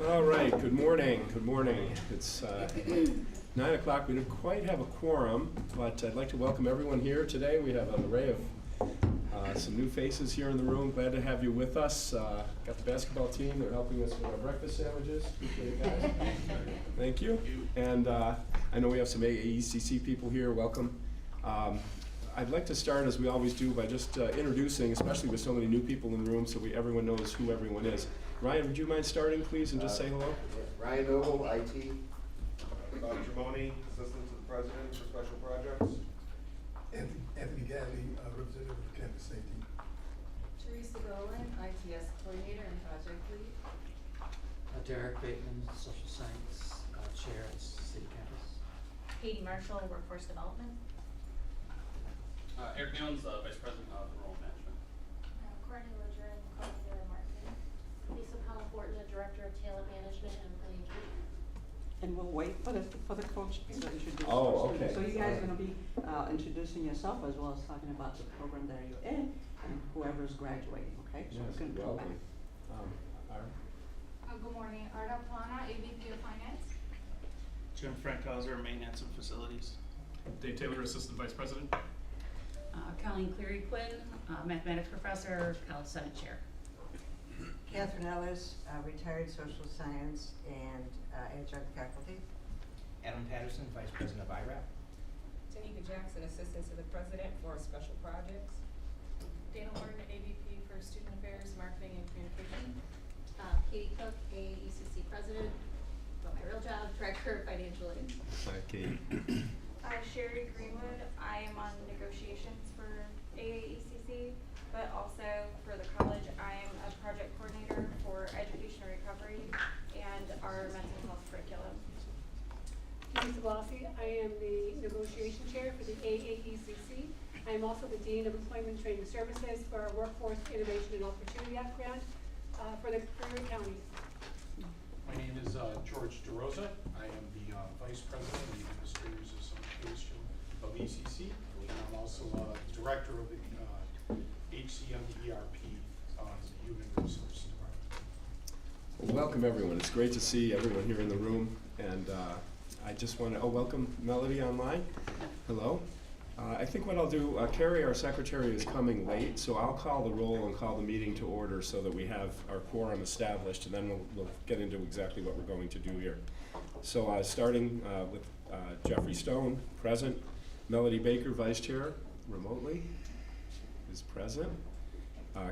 All right, good morning, good morning. It's 9 o'clock. We didn't quite have a quorum, but I'd like to welcome everyone here today. We have an array of some new faces here in the room. Glad to have you with us. Got the basketball team. They're helping us with our breakfast sandwiches. Appreciate it, guys. Thank you. And I know we have some AAECC people here. Welcome. I'd like to start, as we always do, by just introducing, especially with so many new people in the room, so everyone knows who everyone is. Ryan, would you mind starting, please, and just say hello? Ryan Noble, IT. Tramoni, Assistant to the President for Special Projects. Anthony Gadley, representative of Campus Safety. Teresa Golan, ITS Coordinator and Project Lead. Derek Bateman, Social Science Chair at City Campus. Katie Marshall, Workforce Development. Eric Jones, Vice President of Enrollment Management. Courtney Ledger, Coordinator of Marketing. Lisa Powell-Fortin, the Director of Talent Management and Employee Engagement. And we'll wait for the coach to introduce. Oh, okay. So you guys are going to be introducing yourself as well as talking about the program that you're in and whoever's graduating, okay? So Yes, it's going to come back. welcome. Ira? Good morning, Arda Plana, AVP of Finance. Jim Frankhauser, Maintenance and Facilities. Dave Taylor, Assistant Vice President. Colleen Cleary-Quinn, Mathematics Professor, College Senate Chair. Catherine Ellis, retired social science and adjunct faculty. Adam Patterson, Vice President of IRAP. Tanika Jackson, Assistant to the President for Special Projects. Dana Horton, AVP for Student Affairs, Marketing and Communication. Katie Cook, AAECC President, but my real job, Director of Financial Aid. Hi, Katie. Sherry Greenwood, I am on negotiations for AAECC, but also for the college, I am a project coordinator for education and recovery and our mental health curriculum. Lisa Blassi, I am the negotiation chair for the AAECC. I am also the Dean of Employment Training Services for our Workforce Innovation and Opportunity Act grant for the Prairie Counties. My name is George DeRosa. I am the Vice President of the Administrators Association of ECC. And I'm also Director of the HCM ERP, the Human Resources Department. Well, welcome, everyone. It's great to see everyone here in the room. And I just want to, welcome Melody online. Hello. I think what I'll do, Carrie, our secretary, is coming late, so I'll call the roll and call the meeting to order so that we have our quorum established, and then we'll get into exactly what we're going to do here. So starting with Jeffrey Stone, present. Melody Baker, vice chair, remotely, is present.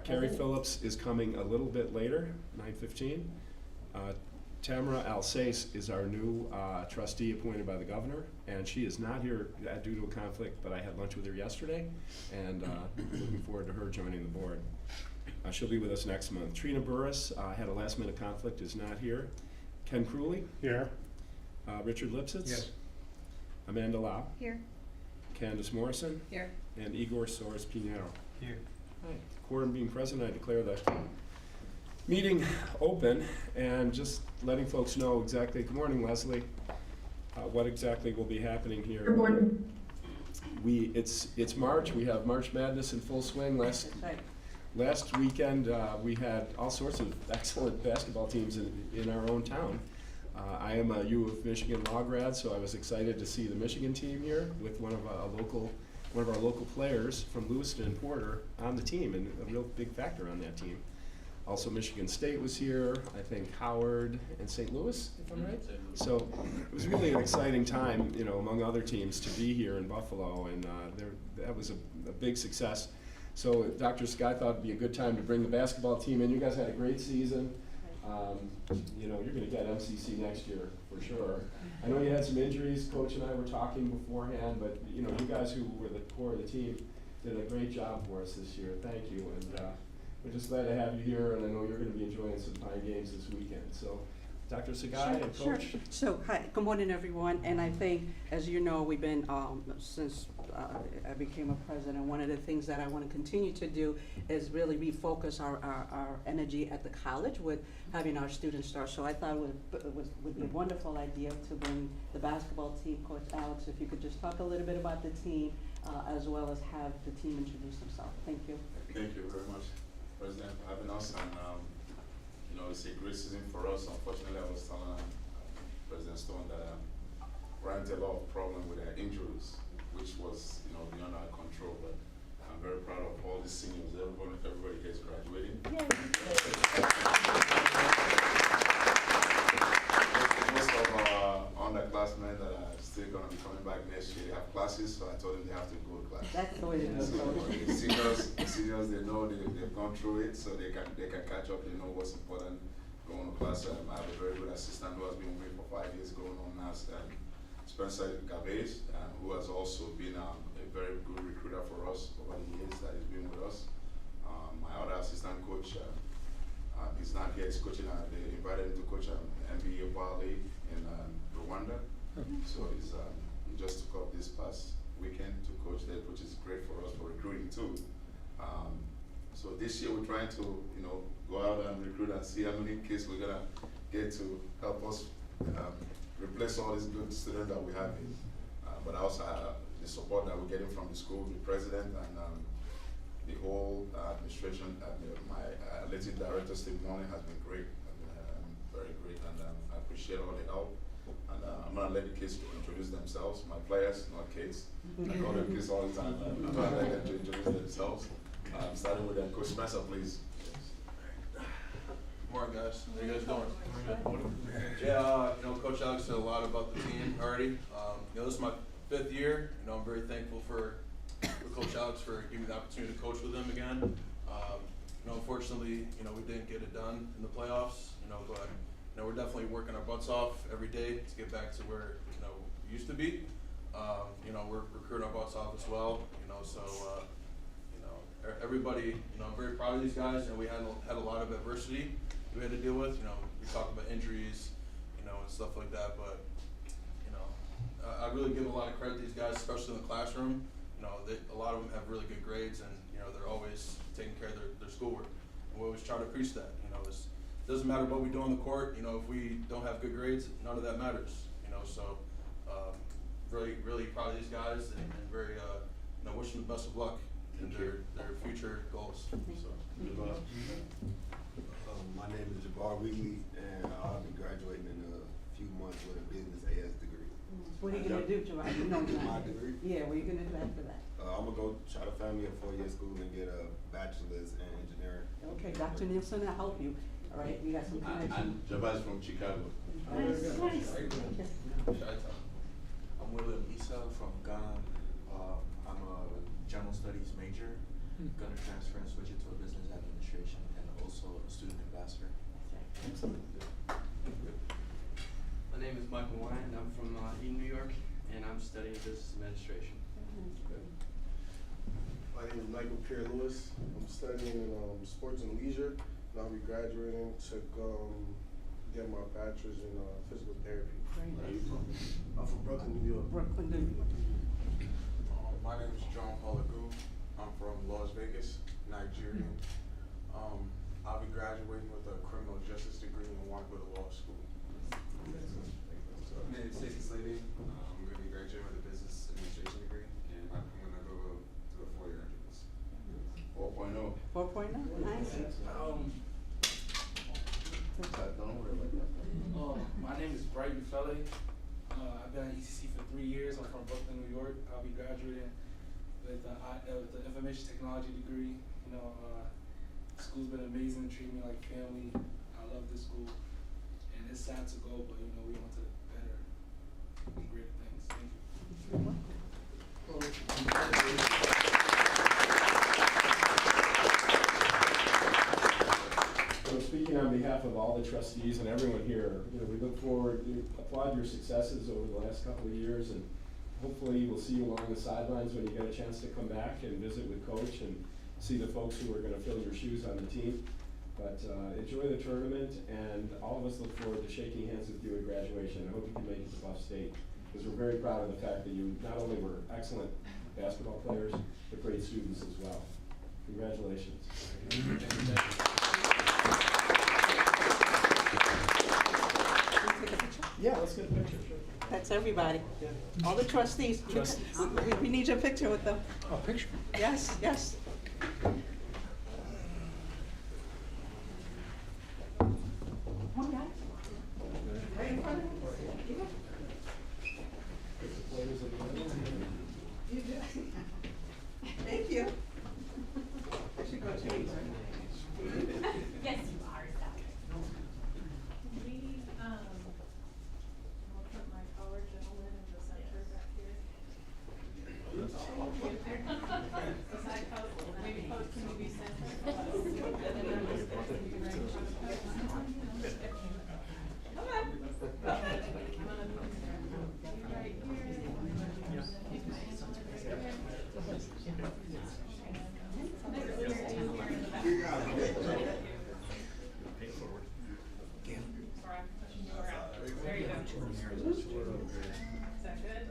Carrie Phillips is coming a little bit later, 9:15. Tamara Alsace is our new trustee appointed by the governor, and she is not here due to a conflict, but I had lunch with her yesterday, and looking forward to her joining the board. She'll be with us next month. Trina Burris had a last minute conflict, is not here. Ken Crewley? Here. Richard Lipsitz? Yes. Amanda Lau? Here. Candace Morrison? Here. And Igor Soares Pinheiro. Here. Hi. Quorum being present, I declare the meeting open, and just letting folks know exactly, good morning, Leslie, what exactly will be happening here. Good morning. It's March, we have March Madness in full swing. That's right. Last weekend, we had all sorts of excellent basketball teams in our own town. I am a U of Michigan law grad, so I was excited to see the Michigan team here with one of our local players from Lewiston and Porter on the team, and a real big factor on that team. Also, Michigan State was here, I think Howard and St. Louis, if I'm right. So it was really an exciting time, you know, among other teams, to be here in Buffalo, and that was a big success. So Dr. Scott thought it'd be a good time to bring the basketball team in. You guys had a great season. You know, you're going to get MCC next year for sure. I know you had some injuries. Coach and I were talking beforehand, but you know, you guys who were the core of the team did a great job for us this year. Thank you, and we're just glad to have you here. And I know you're going to be enjoying some fine games this weekend. So, Dr. Sagai and Coach. Sure. So, hi, good morning, everyone. And I think, as you know, we've been, since I became a president, one of the things that I want to continue to do is really refocus our energy at the college with having our students start. So I thought it would be a wonderful idea to bring the basketball team. Coach Alex, if you could just talk a little bit about the team, as well as have the team introduce themselves. Thank you. Thank you very much, President, for having us. And you know, it's a great season for us. Unfortunately, I was telling President Stone that ran into a lot of problems with our injuries, which was beyond our control. But I'm very proud of all the seniors. Everybody here is graduating. Most of our underclassmen that are still going to be coming back next year, they have classes, so I told them they have to go to class. That's the way it is. The seniors, they know they've gone through it, so they can catch up. They know what's important going to class. I have a very good assistant who has been with me for 5 years going on now, Spencer Gavez, who has also been a very good recruiter for us over the years that he's been with us. My other assistant coach, he's not here, he's coaching, they invited him to coach NBA Bali in Rwanda. So he just took up this past weekend to coach there, which is great for us for recruiting too. So this year we're trying to, go out and recruit and see how many kids we're gonna get to help us replace all these good students that we have here. But also the support that we're getting from the school, the president, and the whole administration. My athletic director, Steve Morning, has been great. Very great, and I appreciate all the help. And I'm gonna let the kids introduce themselves. My players, not kids. I call them kids all the time. I'm gonna let them to introduce themselves. Starting with Coach Spencer, please. Good morning, guys. How you guys doing? Yeah, Coach Alex said a lot about the team already. This is my 5th year. I'm very thankful for Coach Alex for giving me the opportunity to coach with him again. Unfortunately, we didn't get it done in the playoffs. But we're definitely working our butts off every day to get back to where we used to be. We're recruiting our butts off as well. Everybody. I'm very proud of these guys. We had a lot of adversity we had to deal with. We talked about injuries, and stuff like that. But I really give a lot of credit to these guys, especially in the classroom. A lot of them have really good grades, and they're always taking care of their schoolwork. And we always try to preach that. It doesn't matter what we do on the court. If we don't have good grades, none of that matters. So really, really proud of these guys, and very wish them the best of luck in their future goals. So. My name is Jabbar Wheatley, and I'll be graduating in a few months with a business AS degree. What are you gonna do, Jabbar? You know my degree? Yeah, what are you gonna do after that? I'm gonna go try to find me a 4-year school and get a bachelor's in engineering. Okay, Dr. Nielsen, I'll help you. All right, we got some connections. Jabbar's from Chicago. Nice, nice. I'm William Issa from Ghana. I'm a general studies major. Gonna transfer and switch it to a business administration, and also a student ambassador. Excellent. My name is Michael Wine. I'm from Eden, New York, and I'm studying business administration. My name is Michael Pierre Lewis. I'm studying in sports and leisure, and I'll be graduating to get my bachelor's in physical therapy. I'm from Brooklyn, New York. Brooklyn, New York. My name is John Paulagu. I'm from Las Vegas, Nigeria. I'll be graduating with a criminal justice degree and want to go to law school. My name is Stacey Slavey. I'm going to be graduating with a business administration degree, and I'm going to go to a 4-year entrance. 4.0. 4.0, nice. Don't worry about that. My name is Brighton Felle. I've been at ECC for 3 years. I'm from Brooklyn, New York. I'll be graduating with the information technology degree. School's been amazing, treating me like family. I love this school, and it's sad to go, but we want to better and greater things. Thank you. So speaking on behalf of all the trustees and everyone here, we look forward to applaud your successes over the last couple of years, and hopefully we'll see you along the sidelines when you get a chance to come back and visit with Coach and see the folks who are going to fill your shoes on the team. But enjoy the tournament, and all of us look forward to shaking hands with you at graduation. I hope you can make it to Buff State, because we're very proud of the fact that you not only were excellent basketball players, but great students as well. Congratulations. Yeah, let's get a picture. Sure. That's everybody. All the trustees. We need your picture with them. Oh, picture? Yes, yes. Pay it forward. There you go. Is that good?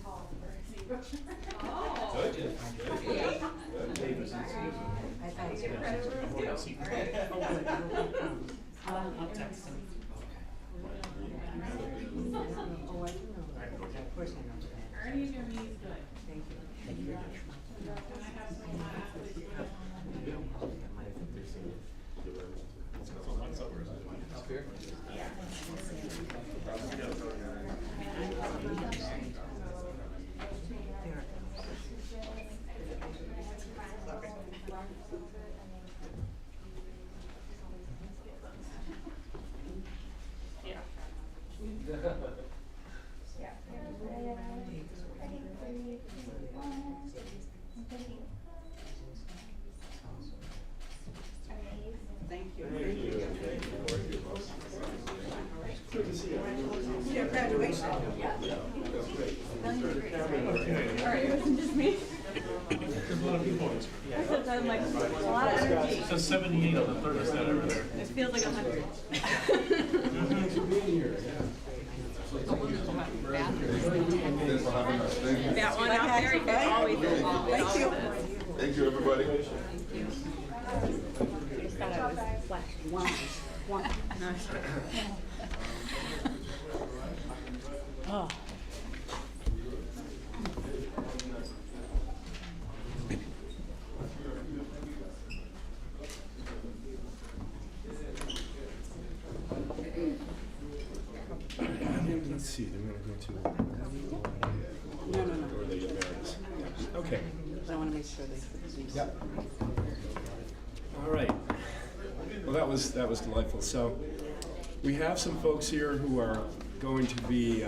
Oh. Good. I'll text him. Oh, I do know that. Of course I know that. Ernie's your knees good. Thank you. Thank you very much. Can I have some athletes? Up here? Thank you. Good to see you. Your graduation. All right, it wasn't just me. There's a lot of people. I'm like, a lot of energy. It says 78 on the thermostat over there. It feels like 100. Thanks for being here. Thanks for having us. Thank you. That one out there, you can always. Thank you. Thank you, everybody. Thought I was flashing. One. Oh. Let's see, do we want to go to? No. Or the emeritus? Okay. I want to make sure they put these. Yep. All right. Well, that was delightful. So we have some folks here who are going to be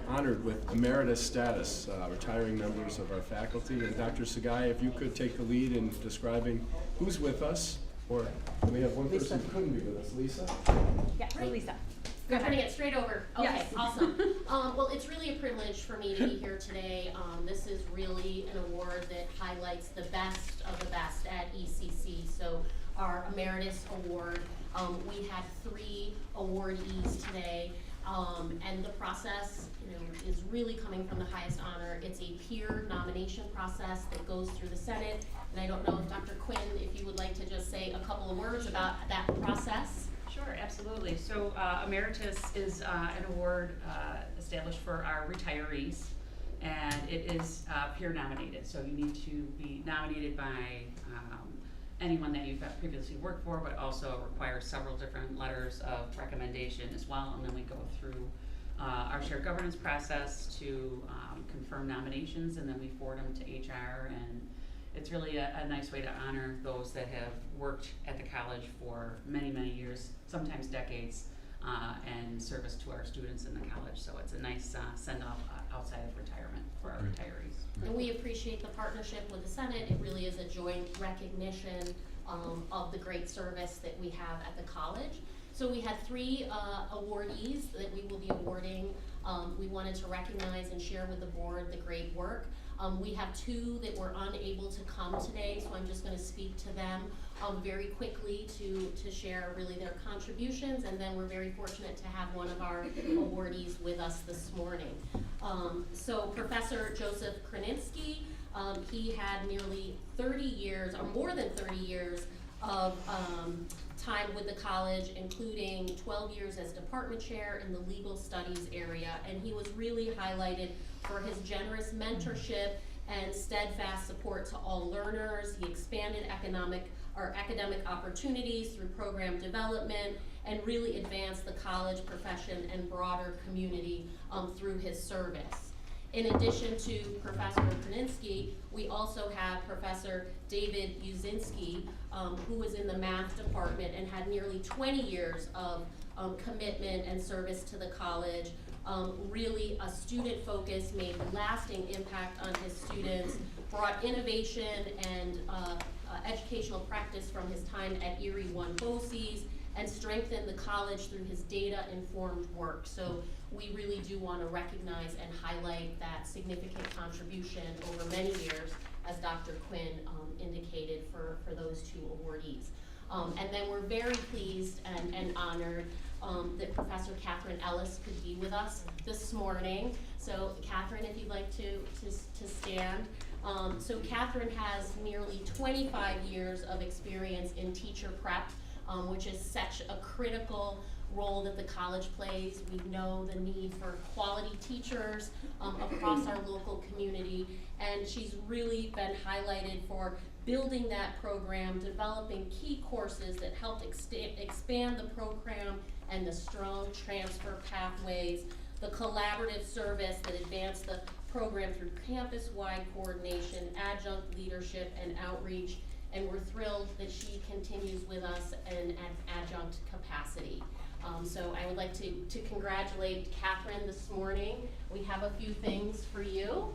honored with emeritus status, retiring members of our faculty. And Dr. Sagai, if you could take the lead in describing who's with us, or we have one person who couldn't be with us, Lisa? Yeah, Right, Lisa. Go ahead. Putting it straight over. Okay, Yes. awesome. Well, it's really a privilege for me to be here today. This is really an award that highlights the best of the best at ECC. So our Emeritus Award, we had 3 awardees today. And the process, is really coming from the highest honor. It's a peer nomination process that goes through the Senate. And I don't know if Dr. Quinn, if you would like to just say a couple of words about that process. Sure, absolutely. So Emeritus is an award established for our retirees, and it is peer nominated. So you need to be nominated by anyone that you've previously worked for, but also requires several different letters of recommendation as well. And then we go through our shared governance process to confirm nominations, and then we forward them to HR. And it's really a nice way to honor those that have worked at the college for many, many years, sometimes decades, and service to our students in the college. So it's a nice send-off outside of retirement for our retirees. And we appreciate the partnership with the Senate. It really is a joint recognition of the great service that we have at the college. So we had 3 awardees that we will be awarding. We wanted to recognize and share with the board the great work. We have 2 that were unable to come today, so I'm just going to speak to them very quickly to share really their contributions, and then we're very fortunate to have one of our awardees with us this morning. So Professor Joseph Kraninski, he had nearly 30 years, or more than 30 years, of time with the college, including 12 years as department chair in the legal studies area, and he was really highlighted for his generous mentorship and steadfast support to all learners. He expanded academic opportunities through program development and really advanced the college profession and broader community through his service. In addition to Professor Kraninski, we also have Professor David Uzinski, who was in the math department and had nearly 20 years of commitment and service to the college. Really a student focus, made lasting impact on his students, brought innovation and educational practice from his time at Erie One BOCES, and strengthened the college through his data-informed work. So we really do want to recognize and highlight that significant contribution over many years, as Dr. Quinn indicated for those two awardees. And then we're very pleased and honored that Professor Catherine Ellis could be with us this morning. So Catherine, if you'd like to stand. So Catherine has nearly 25 years of experience in teacher prep, which is such a critical role that the college plays. We know the need for quality teachers across our local community, and she's really been highlighted for building that program, developing key courses that helped expand the program and the strong transfer pathways, the collaborative service that advanced the program through campus-wide coordination, adjunct leadership, and outreach, and we're thrilled that she continues with us in an adjunct capacity. So I would like to congratulate Catherine this morning. We have a few things for you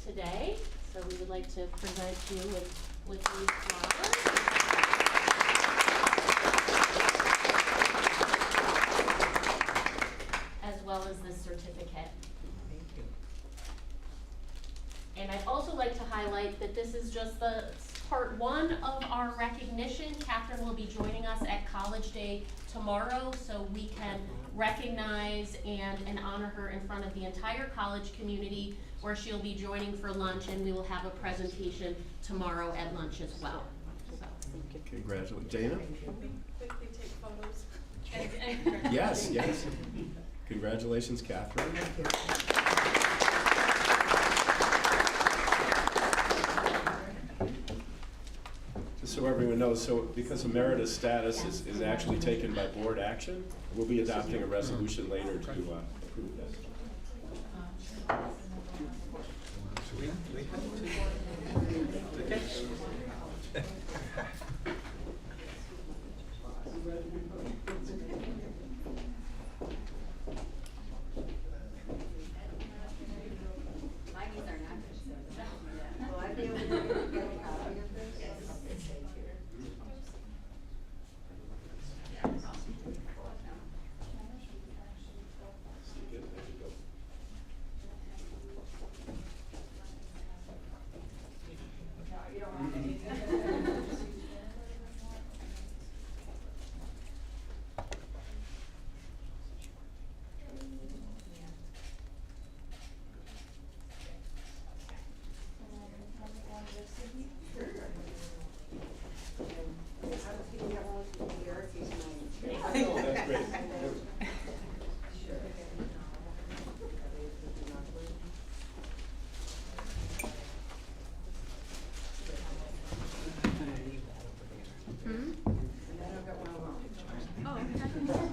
today, so we would like to present you with these flowers. As well as this certificate. Thank you. And I'd also like to highlight that this is just the part one of our recognition. Catherine will be joining us at College Day tomorrow, so we can recognize and honor her in front of the entire college community, where she'll be joining for lunch, and we will have a presentation tomorrow at lunch as well. So. Congratulations. Dana? Quickly take photos. Yes, yes. Congratulations, Catherine. Just so everyone knows, so because emeritus status is actually taken by board action, we'll be adopting a resolution later to approve this. Will I be able to get a copy of this? Oh, that's great.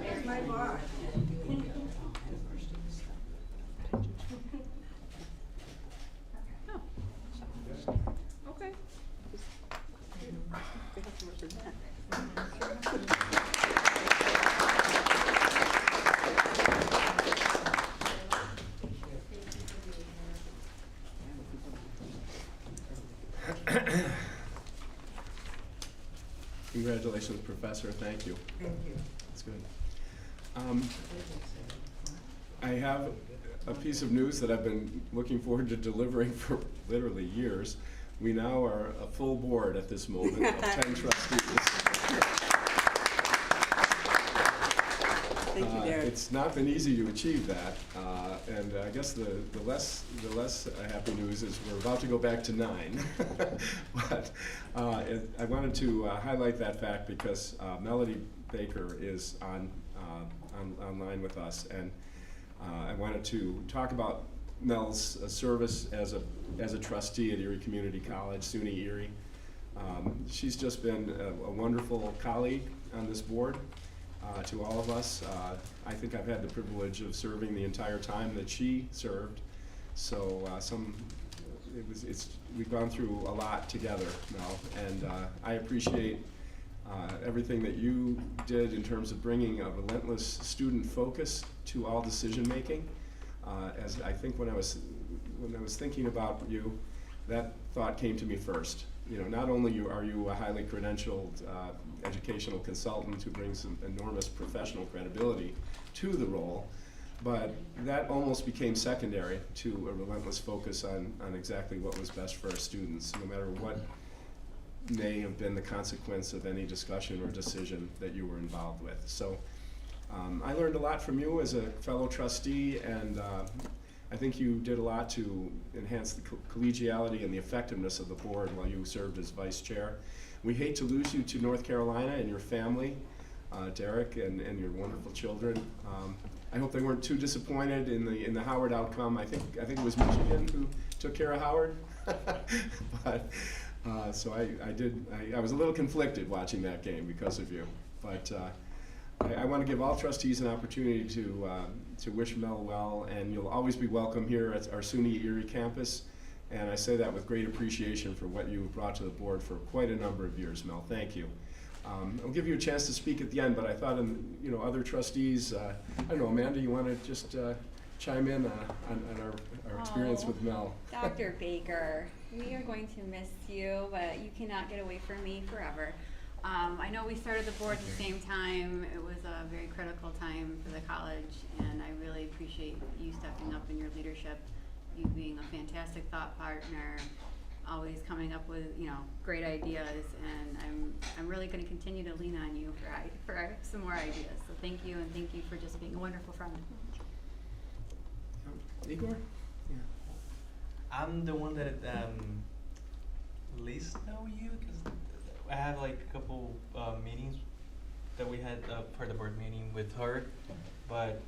There's my boss. Okay. Congratulations, Professor. Thank you. Thank you. That's good. I have a piece of news that I've been looking forward to delivering for literally years. We now are a full board at this moment of 10 trustees. Thank you, Derek. It's not been easy to achieve that, and I guess the less happy news is we're about to go back to 9. But I wanted to highlight that fact because Melody Baker is online with us, and I wanted to talk about Mel's service as a trustee at Erie Community College, SUNY Erie. She's just been a wonderful colleague on this board to all of us. I think I've had the privilege of serving the entire time that she served. So we've gone through a lot together, Mel, and I appreciate everything that you did in terms of bringing a relentless student focus to all decision making. As I think when I was thinking about you, that thought came to me first. You know, not only are you a highly credentialed educational consultant who brings some enormous professional credibility to the role, but that almost became secondary to a relentless focus on exactly what was best for our students, no matter what may have been the consequence of any discussion or decision that you were involved with. So I learned a lot from you as a fellow trustee, and I think you did a lot to enhance the collegiality and the effectiveness of the board while you served as vice chair. We hate to lose you to North Carolina and your family, Derek, and your wonderful children. I hope they weren't too disappointed in the Howard outcome. I think it was Michigan who took care of Howard. But so I was a little conflicted watching that game because of you. But I want to give all trustees an opportunity to wish Mel well, and you'll always be welcome here at our SUNY Erie campus. And I say that with great appreciation for what you've brought to the board for quite a number of years, Mel. Thank you. I'll give you a chance to speak at the end, but I thought, other trustees, I don't know, Amanda, you want to just chime in on our experience with Mel? Dr. Baker, we are going to miss you, but you cannot get away from me forever. I know we started the board at the same time. It was a very critical time for the college, and I really appreciate you stepping up in your leadership, you being a fantastic thought partner, always coming up with great ideas, and I'm really going to continue to lean on you for some more ideas. So thank you, and thank you for just being a wonderful friend. Igor? Yeah. I'm the one that least know you because I have like a couple meetings that we had for the board meeting with her, but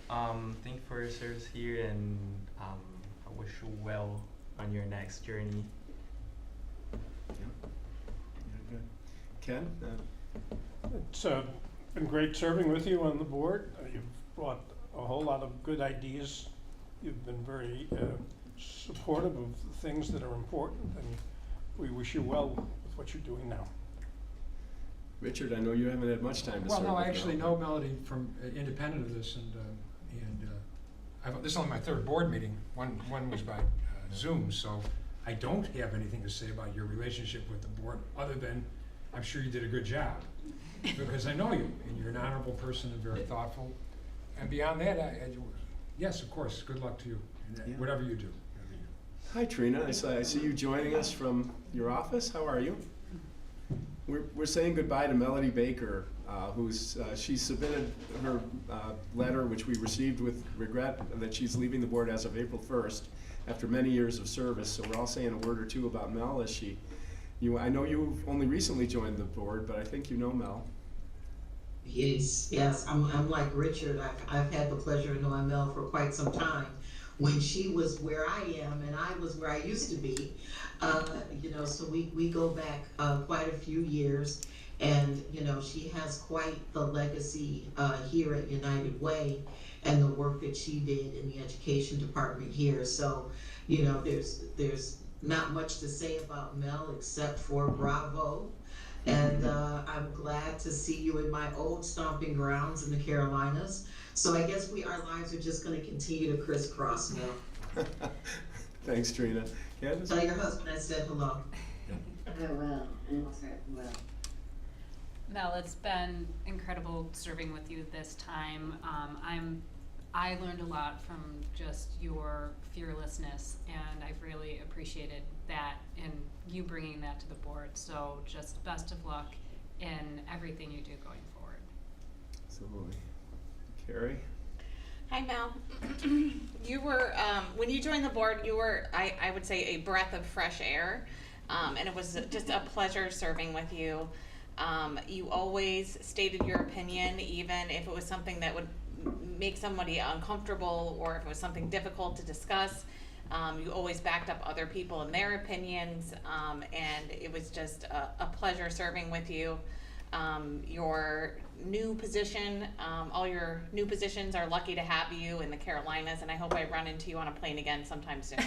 thank you for your service here, and I wish you well on your next journey. Yeah. Good. Ken? It's been great serving with you on the board. You've brought a whole lot of good ideas. You've been very supportive of the things that are important, and we wish you well with what you're doing now. Richard, I know you haven't had much time to Well, serve no, I with actually Mel. know Melody from independent of this, and this is only my third board meeting. One was by Zoom, so I don't have anything to say about your relationship with the board, other than I'm sure you did a good job, because I know you, and you're an honorable person and very thoughtful. And beyond that, yes, of course, good luck to you in whatever you do. Hi, Trina. I see you joining us from your office. How are you? We're saying goodbye to Melody Baker, she submitted her letter, which we received with regret, that she's leaving the board as of April 1st after many years of service. So we're all saying a word or two about Mel as I know you've only recently joined the board, but I think you know Mel. Yes, I'm like Richard. I've had the pleasure of knowing Mel for quite some time. When she was where I am and I was where I used to be, so we go back quite a few years, and she has quite the legacy here at United Way, and the work that she did in the education department here. So, there's not much to say about Mel except for bravo. And I'm glad to see you in my old stomping grounds in the Carolinas. So I guess our lives are just going to continue to crisscross now. Thanks, Trina. Candace? Tell your husband I said hello. I will. Well. Mel, it's been incredible serving with you this time. I learned a lot from just your fearlessness, and I've really appreciated that and you bringing that to the board. So just best of luck in everything you do going forward. Absolutely. Carrie? Hi, Mel. You were, when you joined the board, you were, I would say, a breath of fresh air, and it was just a pleasure serving with you. You always stated your opinion, even if it was something that would make somebody uncomfortable or if it was something difficult to discuss. You always backed up other people in their opinions, and it was just a pleasure serving with you. Your new position, all your new positions are lucky to have you in the Carolinas, and I hope I run into you on a plane again sometime soon.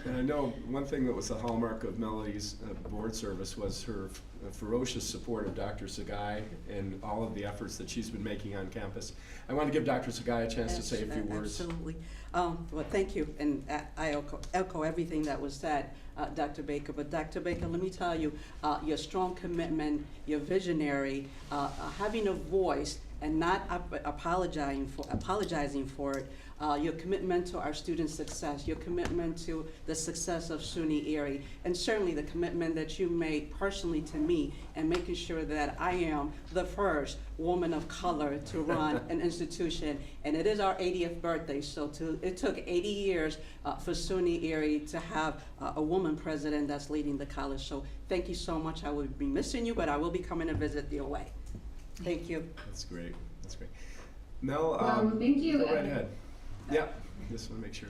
And I know one thing that was the hallmark of Melody's board service was her ferocious support of Dr. Sagai and all of the efforts that she's been making on campus. I want to give Dr. Sagai a chance to say a few words. Absolutely. Well, thank you, and I echo everything that was said, Dr. Baker. But Dr. Baker, let me tell you, your strong commitment, your visionary, having a voice and not apologizing for it, your commitment to our students' success, your commitment to the success of SUNY Erie, and certainly the commitment that you made personally to me and making sure that I am the first woman of color to run an institution. And it is our 80th birthday, so it took 80 years for SUNY Erie to have a woman president that's leading the college. So thank you so much. I will be missing you, but I will be coming to visit your way. Thank you. That's great. That's great. Mel, thank you. Go right ahead. Yeah, just want to make sure.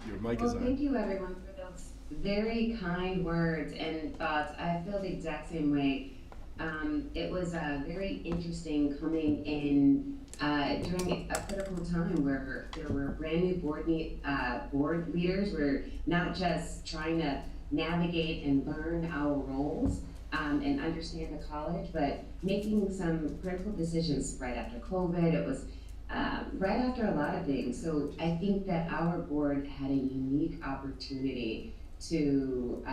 Your mic is on. Thank you everyone for those very kind words and thoughts. I feel the exact same way. It was very interesting coming in during a critical time where there were brand new board leaders. We're not just trying to navigate and learn our roles and understand the college, but making some critical decisions right after COVID. It was right after a lot of things. So I think that our board had a unique opportunity to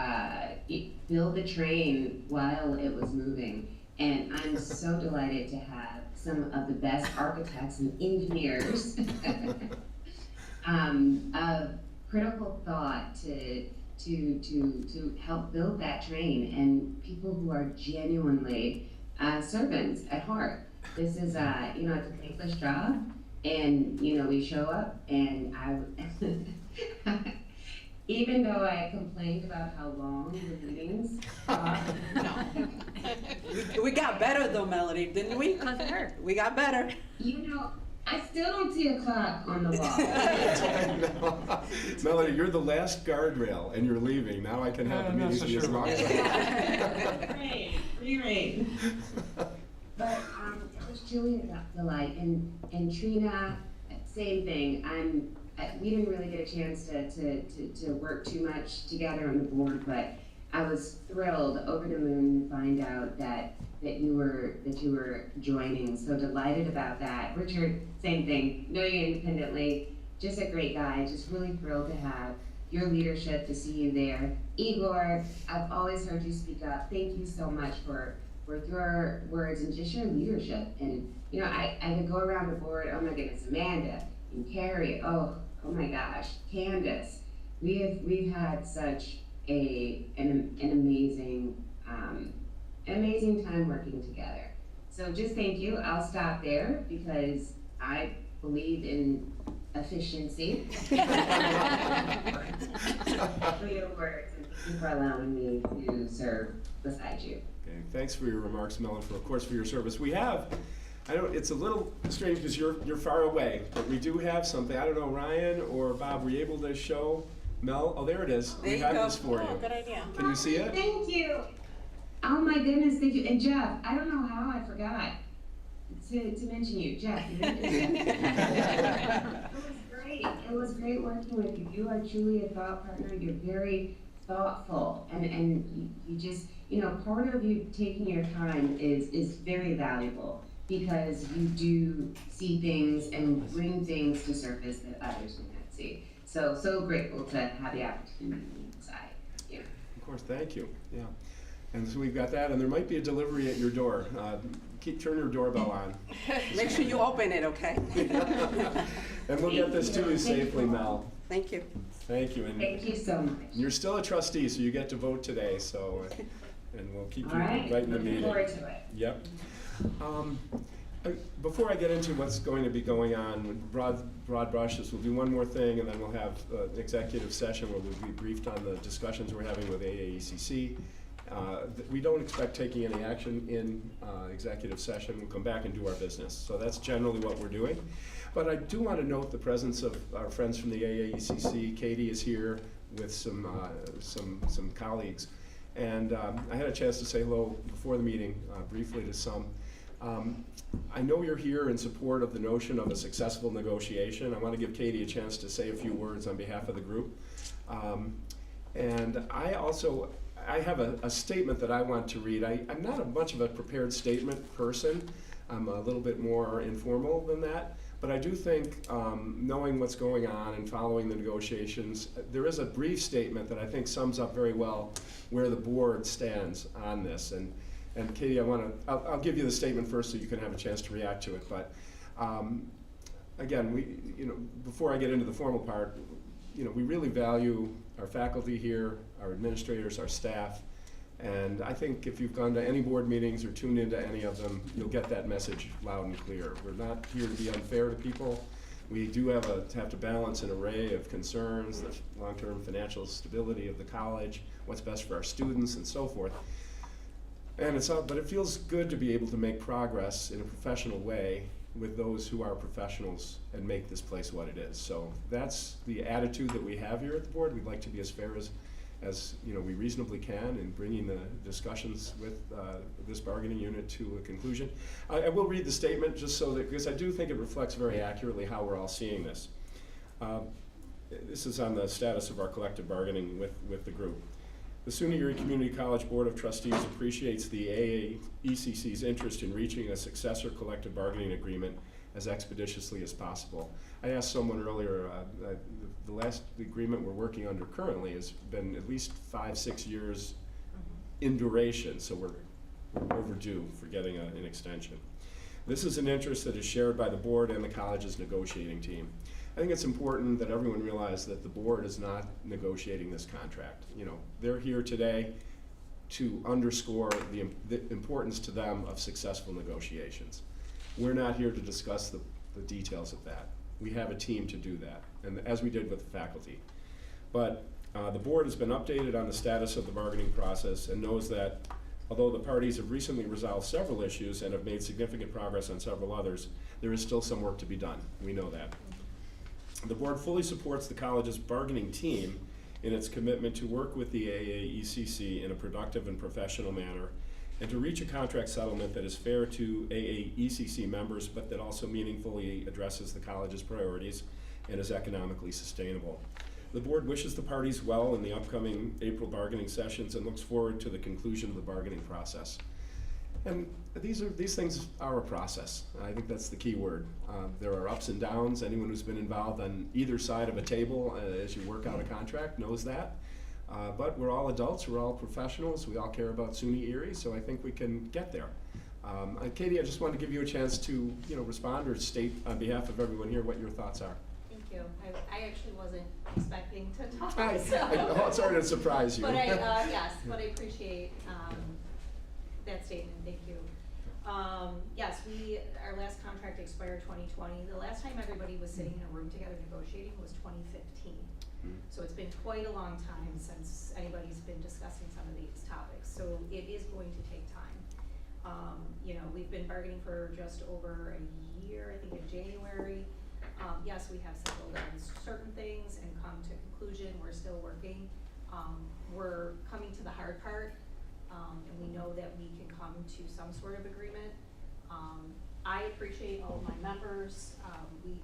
build the train while it was moving. And I'm so delighted to have some of the best architects and engineers of critical thought to help build that train, and people who are genuinely servants at heart. This is, it's a thankless job, and, we show up, and even though I complained about how long the meetings are. We got better though, Melody, didn't we? We got better. I still don't see a clock on the wall. Melody, you're the last guardrail, and you're leaving. Now I can have the meetings be as long as Great. But it was truly a delight, and Trina, same thing. We didn't really get a chance to work too much together on the board, but I was thrilled, over the moon, to find out that you were joining. So delighted about that. Richard, same thing. Know you independently, just a great guy. Just really thrilled to have your leadership, to see you there. Igor, I've always heard you speak up. Thank you so much for your words and just your leadership. And I could go around the board. Oh my goodness, Amanda and Carrie. Oh my gosh, Candace. We've had such an amazing time working together. So just thank you. I'll stop there because I believe in efficiency. For your words, and thank you for allowing me to serve beside you. Okay, thanks for your remarks, Mel, and of course for your service. We have, it's a little strange because you're far away, but we do have something. I don't know, Ryan or Bob, were you able to show Mel? Oh, there it is. There we you have go. this for you. Good idea. Can you see it? Thank you. Oh my goodness, thank you. And Jeff, I don't know how I forgot to mention you. Jeff, you It was great working with you. You are truly a thought partner. You're very thoughtful, and you just, part of you taking your time is very valuable, because you do see things and bring things to surface that others may not see. So grateful to have the opportunity inside. Yeah. Of course, thank you. Yeah. And so we've got that, and there might be a delivery at your door. Turn your doorbell on. Make sure you open it, okay? And we'll get this to you safely, Mel. Thank you. Thank you. And thank you so much. You're still a trustee, so you get to vote today. So, and we'll keep you right in the meeting. Looking forward to it. Yep. Before I get into what's going to be going on, broad brushes, we'll do one more thing, and then we'll have an executive session where we'll be briefed on the discussions we're having with AAECC. We don't expect taking any action in executive session. We'll come back and do our business. So that's generally what we're doing. But I do want to note the presence of our friends from the AAECC. Katie is here with some colleagues. And I had a chance to say hello before the meeting briefly to some. I know you're here in support of the notion of a successful negotiation. I want to give Katie a chance to say a few words on behalf of the group. And I have a statement that I want to read. I'm not much of a prepared statement person. I'm a little bit more informal than that. But I do think, knowing what's going on and following the negotiations, there is a brief statement that I think sums up very well where the board stands on this. And Katie, I'll give you the statement first so you can have a chance to react to it. But again, before I get into the formal part, we really value our faculty here, our administrators, our staff, and I think if you've gone to any board meetings or tuned into any of them, you'll get that message loud and clear. We're not here to be unfair to people. We do have to balance an array of concerns, the long-term financial stability of the college, what's best for our students, and so forth. And but it feels good to be able to make progress in a professional way with those who are professionals and make this place what it is. So that's the attitude that we have here at the board. We'd like to be as fair as we reasonably can in bringing the discussions with this bargaining unit to a conclusion. I will read the statement just so that, because I do think it reflects very accurately how we're all seeing this. This is on the status of our collective bargaining with the group. The SUNY Erie Community College Board of Trustees appreciates the AAECC's interest in reaching a successor collective bargaining agreement as expeditiously as possible. I asked someone earlier, the last agreement we're working under currently has been at least 5-6 years in duration, so we're overdue for getting an extension. This is an interest that is shared by the board and the college's negotiating team. I think it's important that everyone realize that the board is not negotiating this contract. They're here today to underscore the importance to them of successful negotiations. We're not here to discuss the details of that. We have a team to do that, and as we did with the faculty. But the board has been updated on the status of the bargaining process and knows that although the parties have recently resolved several issues and have made significant progress on several others, there is still some work to be done. We know that. The board fully supports the college's bargaining team in its commitment to work with the AAECC in a productive and professional manner and to reach a contract settlement that is fair to AAECC members but that also meaningfully addresses the college's priorities and is economically sustainable. The board wishes the parties well in the upcoming April bargaining sessions and looks forward to the conclusion of the bargaining process. And these things are a process. I think that's the key word. There are ups and downs. Anyone who's been involved on either side of a table as you work out a contract knows that. But we're all adults, we're all professionals, we all care about SUNY Erie, so I think we can get there. Katie, I just wanted to give you a chance to respond or state on behalf of everyone here what your thoughts are. Thank you. I actually wasn't expecting to talk. I'm sorry to surprise you. But yes, but I appreciate that statement. Thank you. Yes, our last contract expired 2020. The last time everybody was sitting in a room together negotiating was 2015. So it's been quite a long time since anybody's been discussing some of these topics. So it is going to take time. We've been bargaining for just over a year, I think in January. Yes, we have settled on certain things and come to conclusion. We're still working. We're coming to the hard part, and we know that we can come to some sort of agreement. I appreciate all of my members.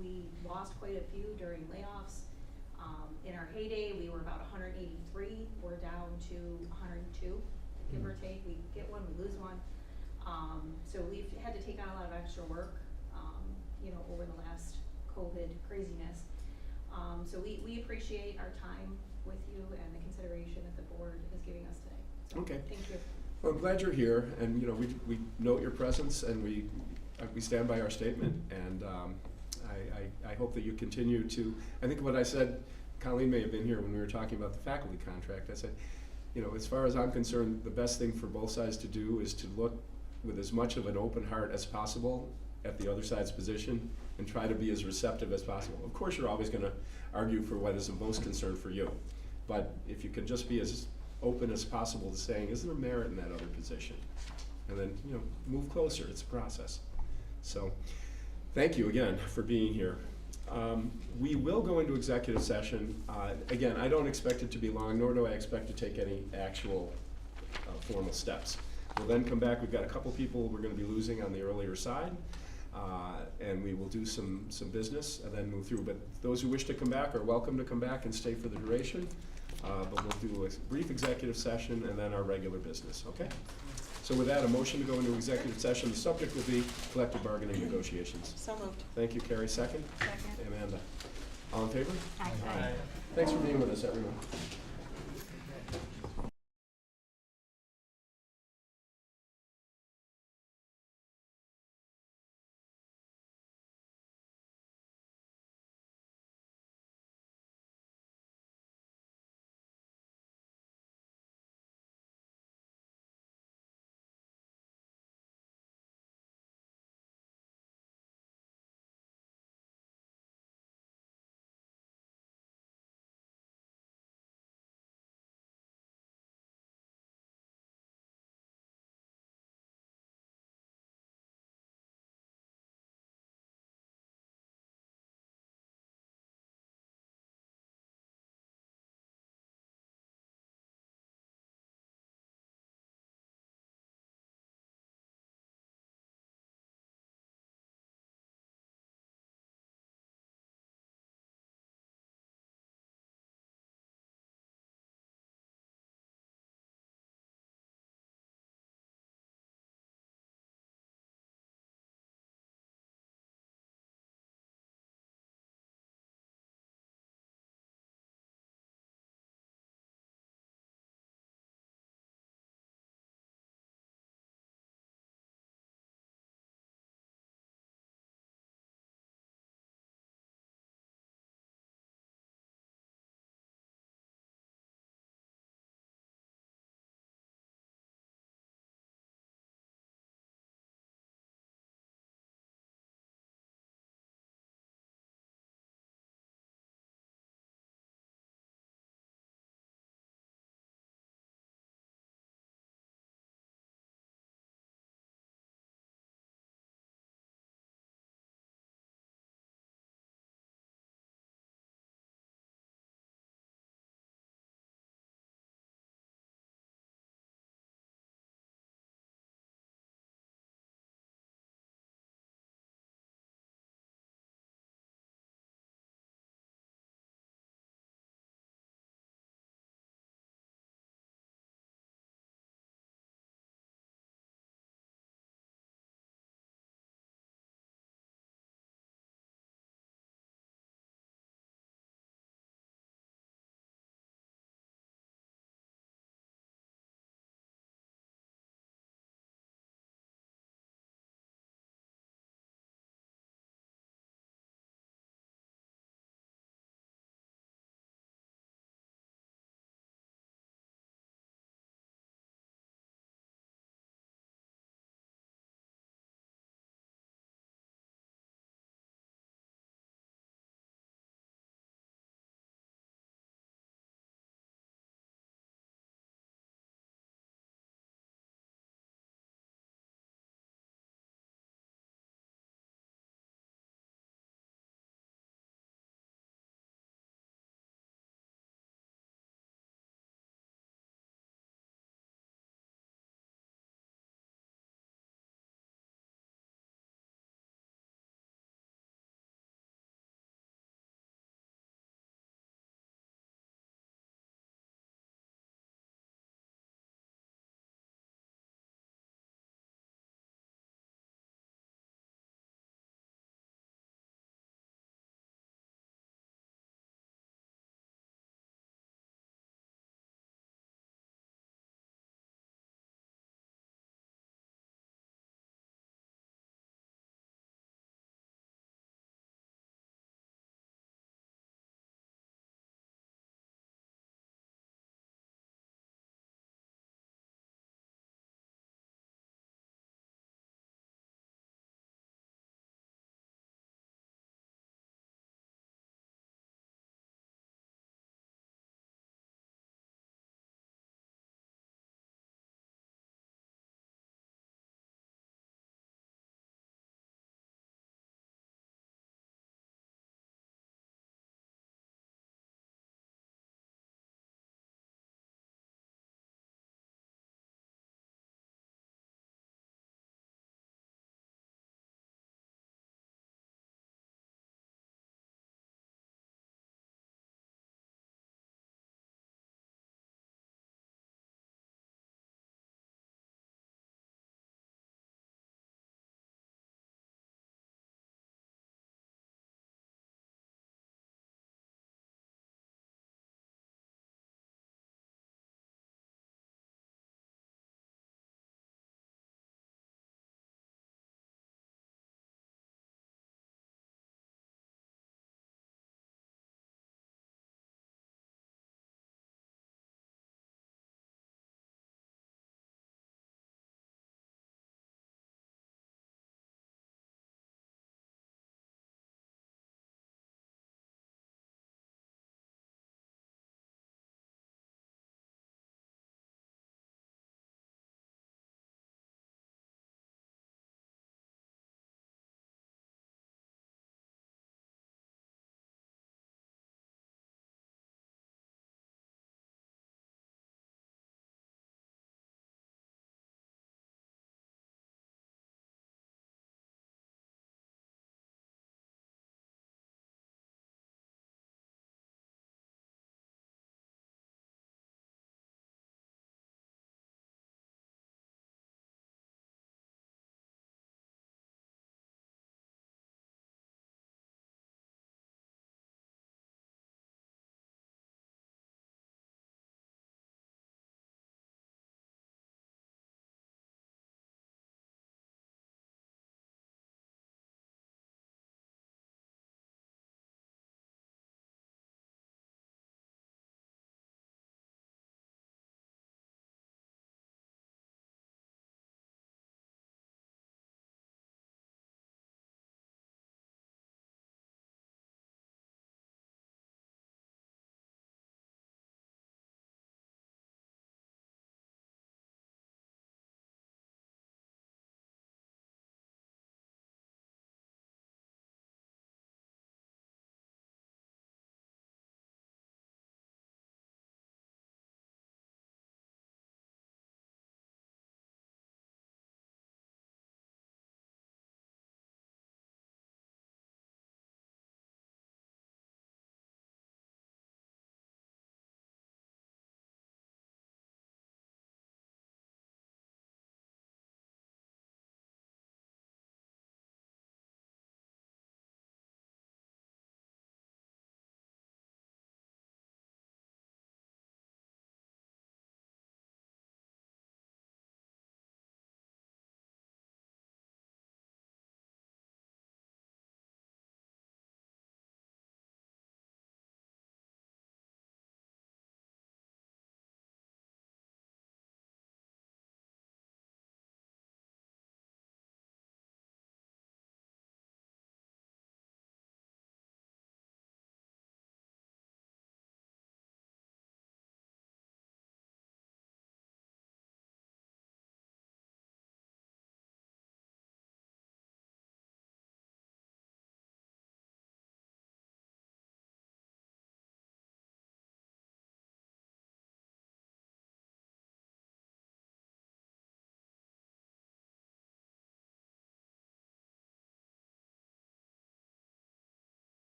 We lost quite a few during layoffs. In our heyday, we were about 183. We're down to 102, give or take. We get one, we lose one. So we've had to take on a lot of extra work, over the last COVID craziness. So we appreciate our time with you and the consideration that the board is giving us today. So Okay. Thank you. Well, I'm glad you're here, and we note your presence, and we stand by our statement. And I hope that you continue to. I think what I said, Colleen may have been here when we were talking about the faculty contract. I said, as far as I'm concerned, the best thing for both sides to do is to look with as much of an open heart as possible at the other side's position and try to be as receptive as possible. Of course, you're always going to argue for what is of most concern for you, but if you can just be as open as possible to saying, is there merit in that other position? And then, move closer. It's a process. So, thank you again for being here. We will go into executive session. Again, I don't expect it to be long, nor do I expect to take any actual formal steps. We'll then come back. We've got a couple people we're going to be losing on the earlier side, and we will do some business and then move through. But those who wish to come back are welcome to come back and stay for the duration. But we'll do a brief executive session and then our regular business, okay? So with that, a motion to go into executive session. The subject will be collective bargaining negotiations. So moved. Thank you, Carrie. Second? Second. Amanda. All in favor? Aye. Aye. Thanks for being with us, everyone.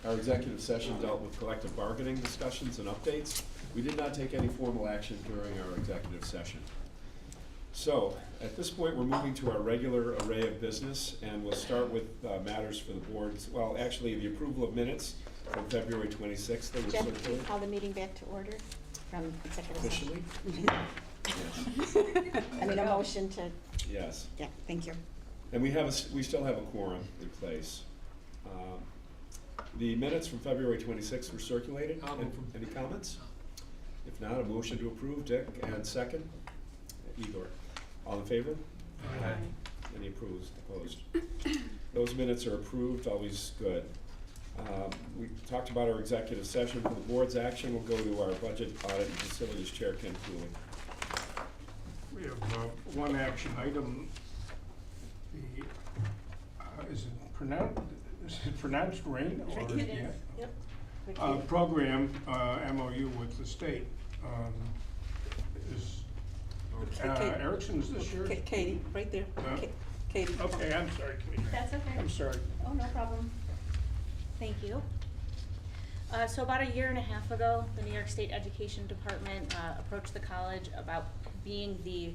Our executive session dealt with collective bargaining discussions and updates. We did not take any formal action during our executive session. So, at this point, we're moving to our regular array of business, and we'll start with matters for the boards. Well, actually, the approval of minutes from February 26th. They were Jeff, circulated. call the meeting back to order from executive session. Officially? Yes. I mean, a motion to, Yes. yeah, thank you. And we still have a quorum in place. The minutes from February 26th were circulated. Any comments? If not, a motion to approve. Dick, and second? Igor. All in favor? Aye. Any opposed? Those minutes are approved, always good. We talked about our executive session. For the board's action, we'll go to our budget audit and facilities chair, Ken Cooley. We have one action item. The, is it pronounced rain or? It is, yeah? yep. Program, MOU with the state. Is Erickson's this year? Katie, right there. Katie. Okay, I'm sorry, Katie. That's okay. I'm sorry. Oh, no problem. Thank you. So about a year and a half ago, the New York State Education Department approached the college about being the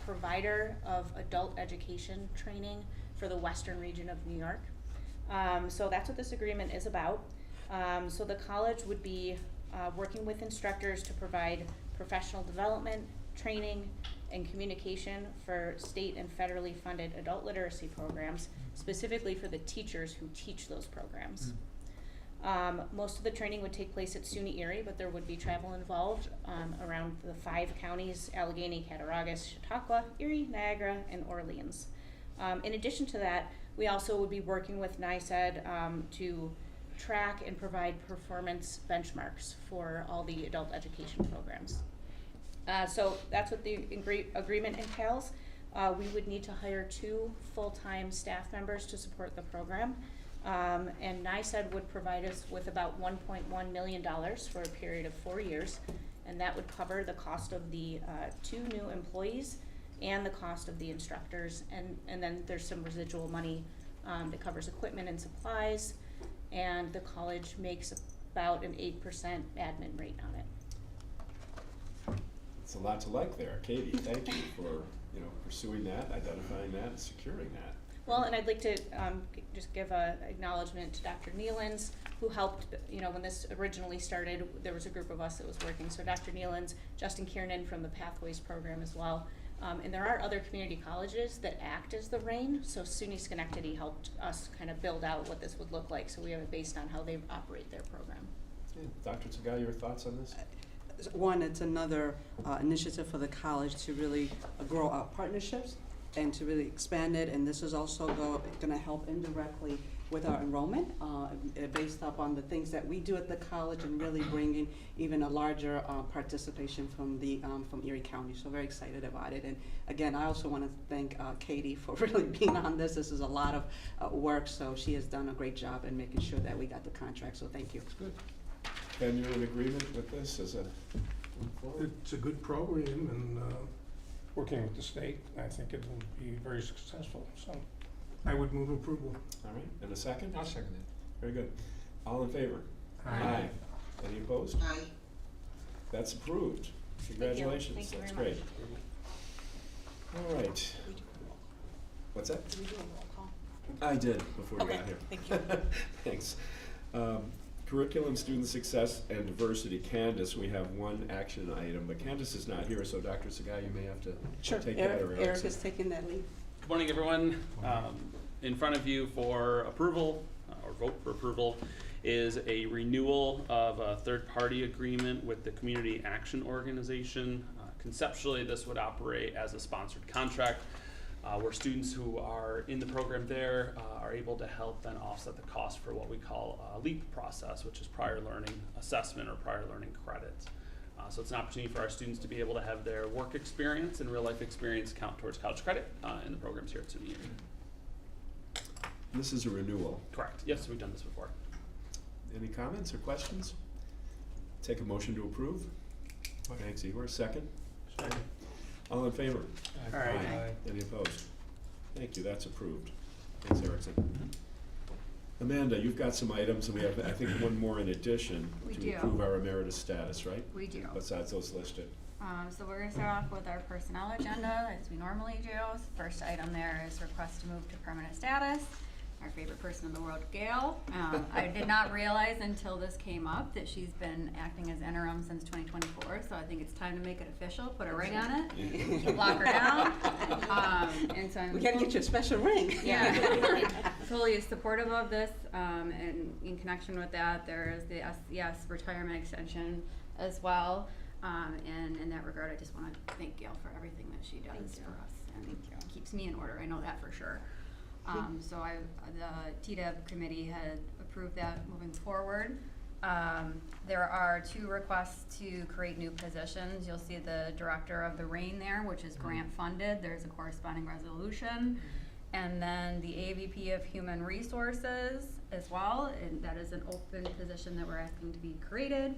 provider of adult education training for the western region of New York. So that's what this agreement is about. So the college would be working with instructors to provide professional development, training, and communication for state and federally funded adult literacy programs, specifically for the teachers who teach those programs. Most of the training would take place at SUNY Erie, but there would be travel involved around the 5 counties: Allegheny, Cattaraugus, Chautauqua, Erie, Niagara, and Orleans. In addition to that, we also would be working with NYSED to track and provide performance benchmarks for all the adult education programs. So that's what the agreement entails. We would need to hire 2 full-time staff members to support the program. And NYSED would provide us with about $1.1 million for a period of 4 years, and that would cover the cost of the 2 new employees and the cost of the instructors, and then there's some residual money that covers equipment and supplies, and the college makes about an 8% admin rate on it. It's a lot to like there. Katie, thank you for pursuing that, identifying that, and securing that. Well, and I'd like to just give a acknowledgement to Dr. Nealons, who helped, when this originally started, there was a group of us that was working. So Dr. Nealons, Justin Kiernan from the Pathways program as well. And there are other community colleges that act as the RAIN. So SUNY Schenectady helped us kind of build out what this would look like. So we have it based on how they operate their program. Dr. Tsugai, your thoughts on this? One, it's another initiative for the college to really grow our partnerships and to really expand it, and this is also going to help indirectly with our enrollment, based upon the things that we do at the college, and really bringing even a larger participation from Erie County. So very excited about it. And again, I also want to thank Katie for really being on this. This is a lot of work, so she has done a great job in making sure that we got the contract. So thank you. That's good. Ken, you're in agreement with this as a? It's a good program, and working with the state, I think it will be very successful. So I would move approval. All right, and a second? I'll second it. Very good. All in favor? Aye. Any opposed? Aye. That's approved. Congratulations. Thank you That's very great. All right. What's that? Did we do a roll call? I did before you Okay, got here. thank you. Thanks. Curriculum, student success, and diversity. Candace, we have one action item, but Candace is not here, so Dr. Tsugai, you may have to take that, or Eric is taking that lead. Good morning, everyone. In front of you for approval, or vote for approval, is a renewal of a third-party agreement with the Community Action Organization. Conceptually, this would operate as a sponsored contract, where students who are in the program there are able to help then offset the cost for what we call a LEAP process, which is prior learning assessment or prior learning credits. So it's an opportunity for our students to be able to have their work experience and real life experience count towards college credit in the programs here at SUNY Erie. This is a renewal. Correct. Yes, we've done this before. Any comments or questions? Take a motion to approve. Thanks, Igor. Second? Second. All in favor? Aye. Any opposed? Thank you, that's approved. Thanks, Erickson. Amanda, you've got some items, and we have, I think, one more in addition We to do. approve our emeritus status, right? We do. Besides those listed. So we're gonna start off with our personnel agenda, as we normally do. First item there is request to move to permanent status. Our favorite person in the world, Gail. I did not realize until this came up that she's been acting as interim since 2024, so I think it's time to make it official, put a ring on it, lock her down. And so We gotta get you a special ring. Yeah. Totally supportive of this, and in connection with that, there is the SES retirement extension as well. And in that regard, I just wanna thank Gail for everything that she does for us, and keeps me in order, I know that for sure. So the TDEB committee had approved that moving forward. There are 2 requests to create new positions. You'll see the director of the RAIN there, which is grant funded. There's a corresponding resolution. And then the AVP of Human Resources as well, and that is an open position that we're asking to be created,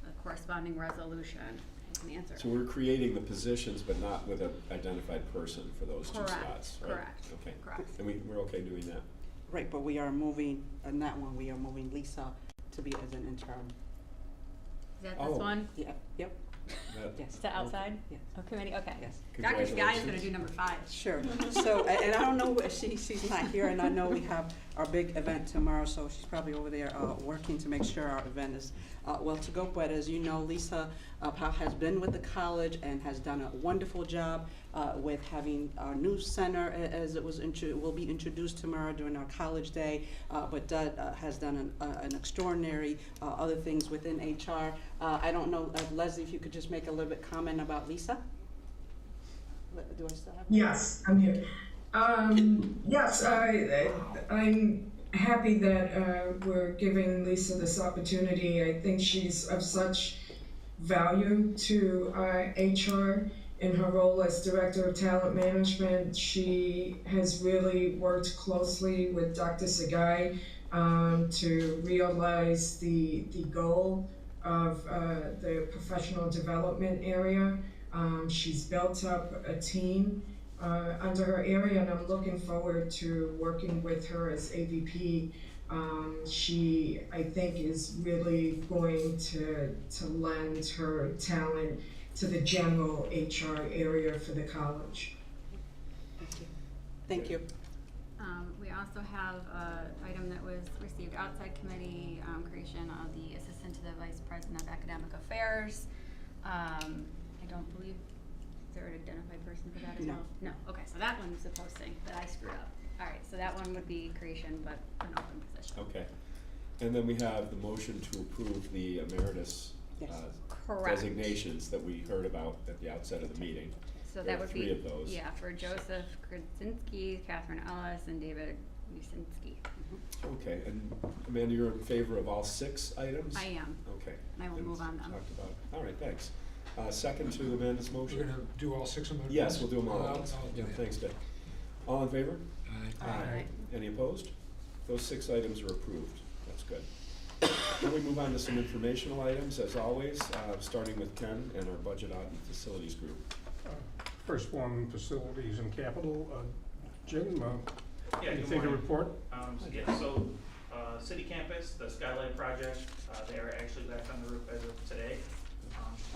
a corresponding resolution. I can answer. So we're creating the positions, but not with an identified person for those 2 Correct, spots, right? correct, Okay. correct. And we're okay doing that? Right, but we are moving, on that one, we are moving Lisa to be as an interim. Is that this one? Yeah, yep. Yes. Is that outside? Yes. Oh, committee, okay. Yes. Dr. Sky is gonna do number 5. Sure. So, and I don't know, she's not here, and I know we have our big event tomorrow, so she's probably over there working to make sure our event is well to go. But as you know, Lisa has been with the college and has done a wonderful job with having our new center, as it was will be introduced tomorrow during our college day. But has done an extraordinary other things within HR. I don't know, Leslie, if you could just make a little bit comment about Lisa. Do I still have? Yes, I'm here. Yes, I'm happy that we're giving Lisa this opportunity. I think she's of such value to HR in her role as Director of Talent Management. She has really worked closely with Dr. Sagai to realize the goal of the professional development area. She's built up a team under her area, and I'm looking forward to working with her as AVP. She, I think, is really going to lend her talent to the general HR area for the college. Thank you. Thank you. We also have an item that was received outside committee, creation of the assistant to the vice president of academic affairs. I don't believe, is there an identified person for that as well? No, okay, so that one's the posting that I screwed up. All right, so that one would be creation, but an open position. Okay. And then we have the motion to approve the emeritus Correct. designations that we heard about at the outset of the meeting. So There that are would 3 be, of those. yeah, for Joseph Krasinski, Catherine Ellis, and David Usinski. Okay, and Amanda, you're in favor of all 6 items? I am. Okay. And I will Then move on them. talked about. All right, thanks. Second to Amanda's motion? We're gonna do all 6 of them? at Yes, once? we'll do them all at once. I'll do Yeah, that. thanks, Dick. All in favor? Aye. Aye. Any opposed? Those 6 items are approved. That's good. Then we move on to some informational items, as always, starting with Ken and our budget audit and facilities group. First one, facilities and capital. Jim, Yeah, good anything to morning. report? So City Campus, the Skylight project, they are actually back on the roof as of today.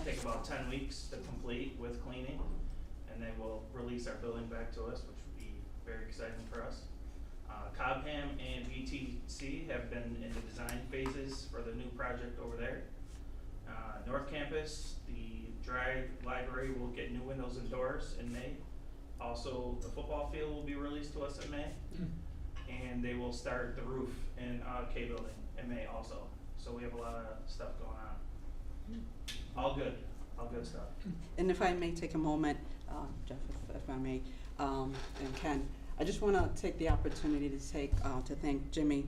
Take about 10 weeks to complete with cleaning, and they will release our building back to us, which would be very exciting for us. Cobham and VTC have been in the design phases for the new project over there. North Campus, the dry library will get new windows and doors in May. Also, the football field will be released to us in May. And they will start the roof in K building in May also. So we have a lot of stuff going on. All good stuff. And if I may take a moment, Jeff, if I may, and Ken, I just want to take the opportunity to thank Jimmy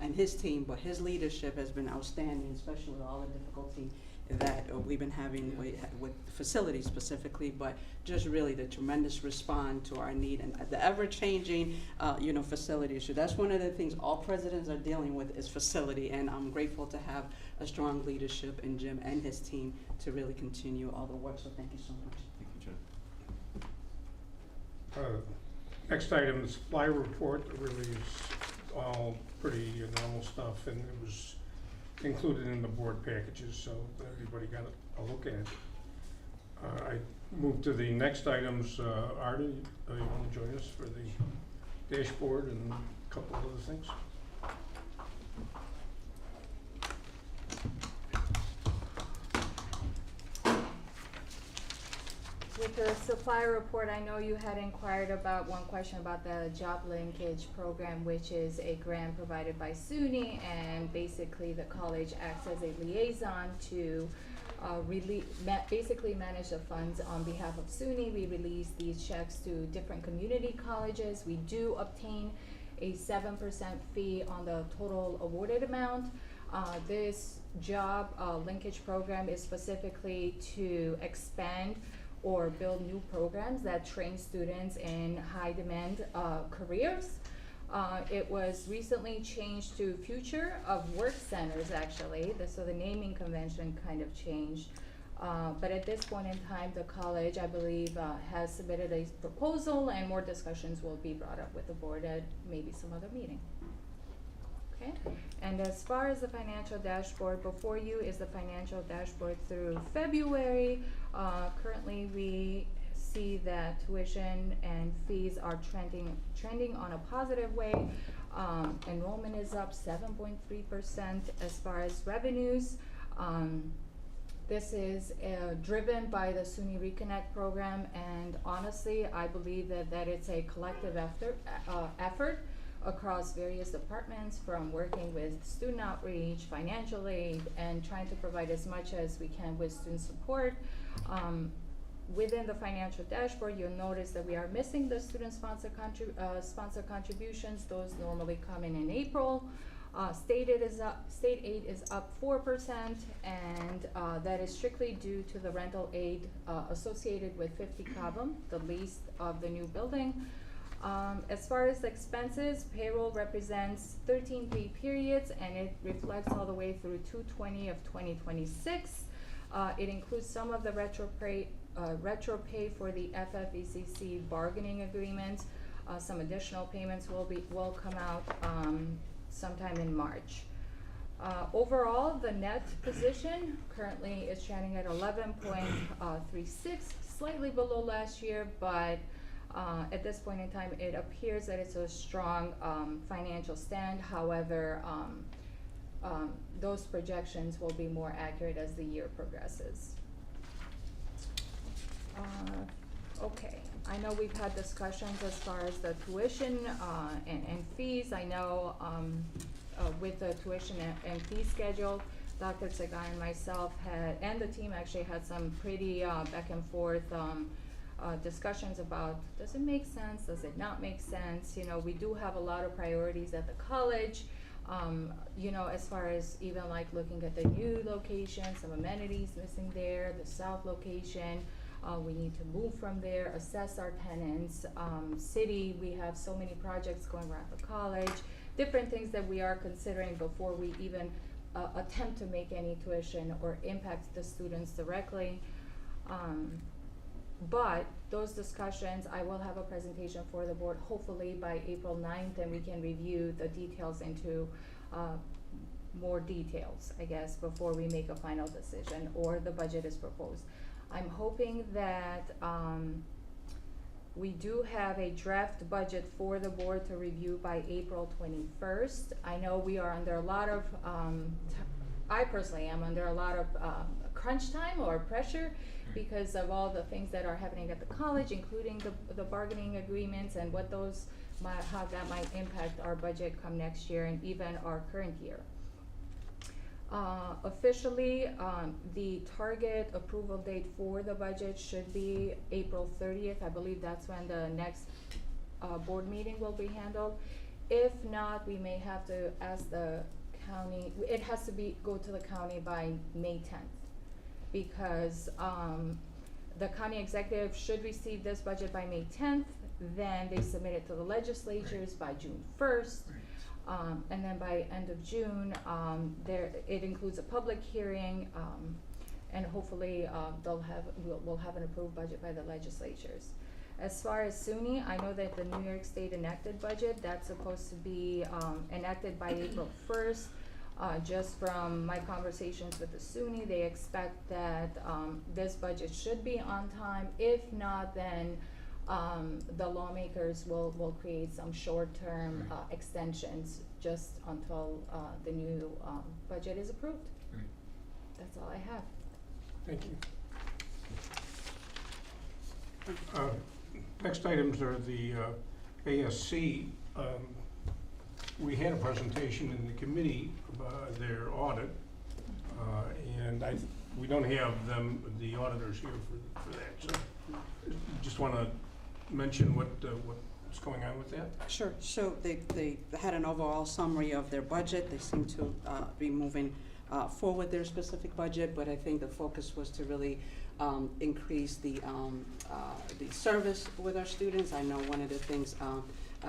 and his team, but his leadership has been outstanding, especially with all the difficulty that we've been having with facilities specifically, but just really the tremendous response to our need and the ever-changing, facility issue. That's one of the things all presidents are dealing with is facility, and I'm grateful to have a strong leadership in Jim and his team to really continue all the work, so thank you so much. Thank you, John. Next item, the supply report, really is all pretty normal stuff, and it was included in the board packages, so everybody got a look at it. I move to the next items. Artie, you want to join us for the dashboard and a couple other things? With the supplier report, I know you had inquired about one question about the job linkage program, which is a grant provided by SUNY, and basically the college acts as a liaison to basically manage the funds on behalf of SUNY. We release these checks to different community colleges. We do obtain a 7% fee on the total awarded amount. This job linkage program is specifically to expand or build new programs that train students in high demand careers. It was recently changed to Future of Work Centers, actually, so the naming convention kind of changed. But at this point in time, the college, I believe, has submitted a proposal, and more discussions will be brought up with the board at maybe some other meeting. Okay, and as far as the financial dashboard, before you is the financial dashboard through February. Currently, we see that tuition and fees are trending on a positive way. Enrollment is up 7.3%. As far as revenues, this is driven by the SUNY Reconnect program, and honestly, I believe that it's a collective effort across various departments, from working with student outreach, financial aid, and trying to provide as much as we can with student support. Within the financial dashboard, you'll notice that we are missing the student sponsor contributions. Those normally come in April. State aid is up 4%, and that is strictly due to the rental aid associated with 50 Cobham, the lease of the new building. As far as expenses, payroll represents 13 pay periods, and it reflects all the way through 2/20 of 2026. It includes some of the retro pay for the FFECC bargaining agreement. Some additional payments will come out sometime in March. Overall, the net position currently is trending at 11.36, slightly below last year, but at this point in time, it appears that it's a strong financial stand. However, those projections will be more accurate as the year progresses. Okay, I know we've had discussions as far as the tuition and fees. I know with the tuition and fee schedule, Dr. Tsegai and myself and the team actually had some pretty back and forth discussions about, does it make sense, does it not make sense? You know, we do have a lot of priorities at the college, you know, as far as even like looking at the new location, some amenities missing there, the south location, we need to move from there, assess our tenants, city, we have so many projects going around the college, different things that we are considering before we even attempt to make any tuition or impact the students directly. But those discussions, I will have a presentation for the board hopefully by April 9th, and we can review the details into more details, I guess, before we make a final decision or the budget is proposed. I'm hoping that we do have a draft budget for the board to review by April 21st. I know we are under a lot of, I personally am under a lot of crunch time or pressure because of all the things that are happening at the college, including the bargaining agreements and what those how that might impact our budget come next year and even our current year. Officially, the target approval date for the budget should be April 30th. I believe that's when the next board meeting will be handled. If not, we may have to ask the county, it has to go to the county by May 10th. Because the county executive should receive this budget by May 10th, then they submit it to the legislatures by June 1st, and then by end of June, it includes a public hearing, and hopefully we'll have an approved budget by the legislatures. As far as SUNY, I know that the New York State enacted budget, that's supposed to be enacted by April 1st. Just from my conversations with the SUNY, they expect that this budget should be on time. If not, then the lawmakers will create some short-term extensions just until the new budget is approved. Right. That's all I have. Thank you. Next items are the ASC. We had a presentation in the committee about their audit, and we don't have the auditors here for that. So just want to mention what's going on with that. Sure. So they had an overall summary of their budget. They seem to be moving forward their specific budget, but I think the focus was to really increase the service with our students. I know one of the things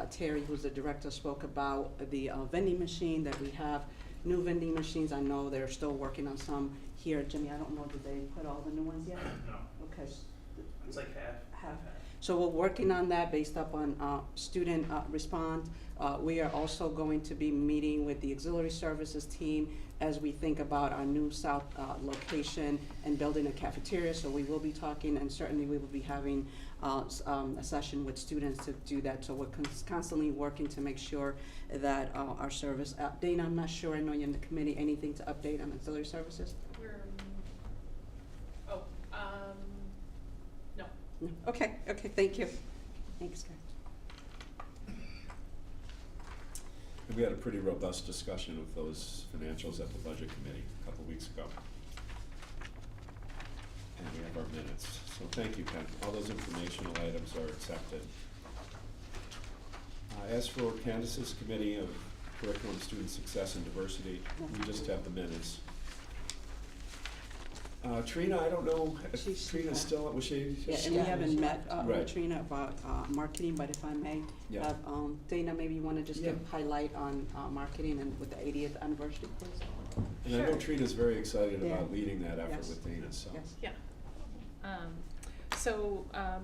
Terry, who's the director, spoke about the vending machine that we have. New vending machines, I know they're still working on some here. Jimmy, I don't know, did they put all the new ones yet? No. Okay. It's like half. So we're working on that based upon student response. We are also going to be meeting with the auxiliary services team as we think about our new south location and building a cafeteria. So we will be talking, and certainly we will be having a session with students to do that. So we're constantly working to make sure that our service, Dana, I'm not sure, I know you're in the committee, anything to update on auxiliary services? No. No. Okay, thank you. Thanks, guys. And we had a pretty robust discussion of those financials at the budget committee a couple weeks ago. And we have our minutes. So thank you, Ken. All those informational items are accepted. As for Candace's Committee of Curriculum, Student Success, and Diversity, we just have the minutes. Trina, I don't know if Trina's still, was she? Yeah, and we haven't met Right. with Trina about marketing, but if I may, Yeah. have Dana, maybe you want to just give highlight on marketing and with the 80th anniversary, please? And I know Trina's very excited Yeah. about leading that effort Yes. with Dana, so. Yes. Yeah.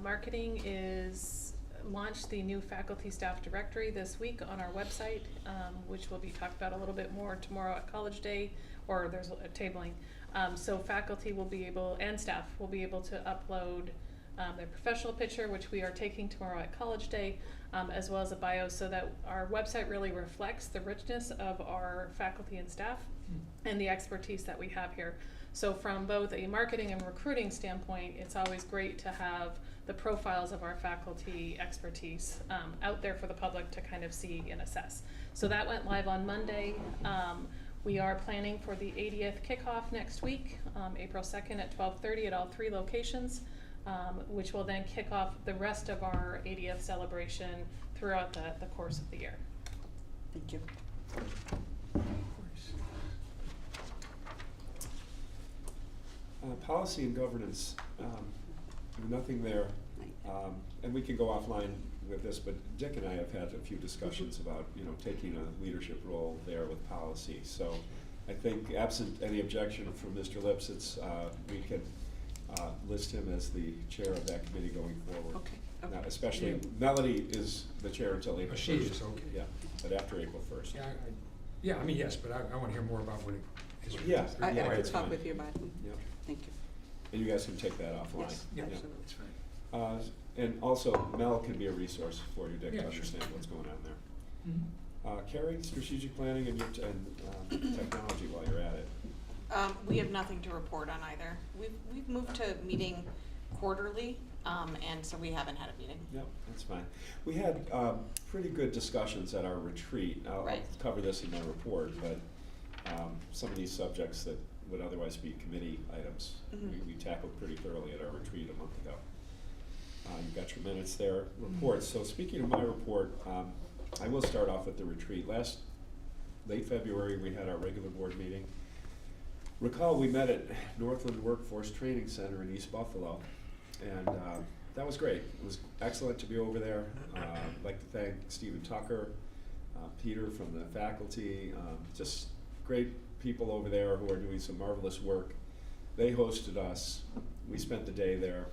Marketing is launched the new faculty staff directory this week on our website, which will be talked about a little bit more tomorrow at College Day, or there's a tabling. So faculty will be able, and staff will be able to upload their professional picture, which we are taking tomorrow at College Day, as well as a bio, so that our website really reflects the richness of our faculty and staff and the expertise that we have here. So from both a marketing and recruiting standpoint, it's always great to have the profiles of our faculty expertise out there for the public to kind of see and assess. So that went live on Monday. We are planning for the 80th kickoff next week, April 2nd at 12:30 at all 3 locations, which will then kick off the rest of our 80th celebration throughout the course of the year. Thank you. Policy and governance, nothing there. And we can go offline with this, but Dick and I have had a few discussions about, taking a leadership role there with policy. So I think absent any objection from Mr. Lips, we can list him as the chair of that committee going forward. Okay. Now, especially, Melody is the chair until April 1st. She is, okay. Yeah, but after April 1st. Yeah, I mean, yes, but I want to hear more about what it is. Yeah. I Yeah, can it's talk fine. with you about it. Yep. Thank you. And you guys can take that offline. Yes, Yeah. absolutely. It's fine. And also, Mel can be a resource for you, Dick, to Yeah, sure. understand what's going on there. Mhm. Carrie, strategic planning and technology while you're at it. We have nothing to report on either. We've moved to meeting quarterly, and so we haven't had a meeting. Yep, that's fine. We had pretty good discussions at our retreat. I'll cover this in my report, but some of these subjects that would otherwise be committee items, we tackled pretty thoroughly at our retreat a month ago. You've got your minutes there, reports. So speaking of my report, I will start off with the retreat. Late February, we had our regular board meeting. Recall we met at Northland Workforce Training Center in East Buffalo, and that was great. It was excellent to be over there. I'd like to thank Stephen Tucker, Peter from the faculty, just great people over there who are doing some marvelous work. They hosted us. We spent the day there,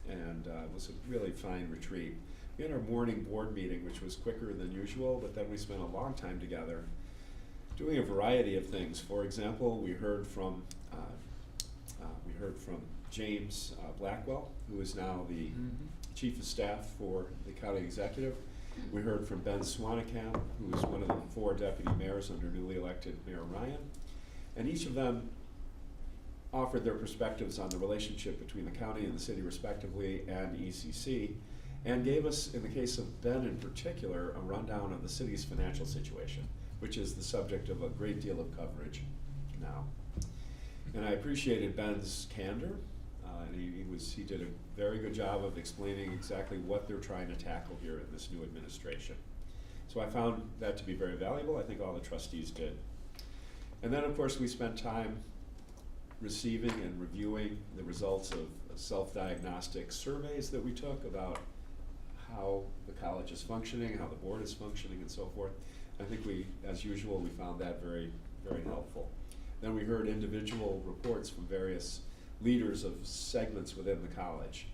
and it was a really fine retreat. We had our morning board meeting, which was quicker than usual, but then we spent a long time together doing a variety of things. For example, we heard from James Blackwell, who is now the Chief of Staff for the County Executive. We heard from Ben Swanekamp, who is one of the 4 deputy mayors under newly elected Mayor Ryan. And each of them offered their perspectives on the relationship between the county and the city respectively and ECC, and gave us, in the case of Ben in particular, a rundown of the city's financial situation, which is the subject of a great deal of coverage now. And I appreciated Ben's candor, and he did a very good job of explaining exactly what they're trying to tackle here in this new administration. So I found that to be very valuable. I think all the trustees did. And then, of course, we spent time receiving and reviewing the results of self-diagnostic surveys that we took about how the college is functioning, how the board is functioning, and so forth. I think we, as usual, we found that very, very helpful. Then we heard individual reports from various leaders of segments within the college.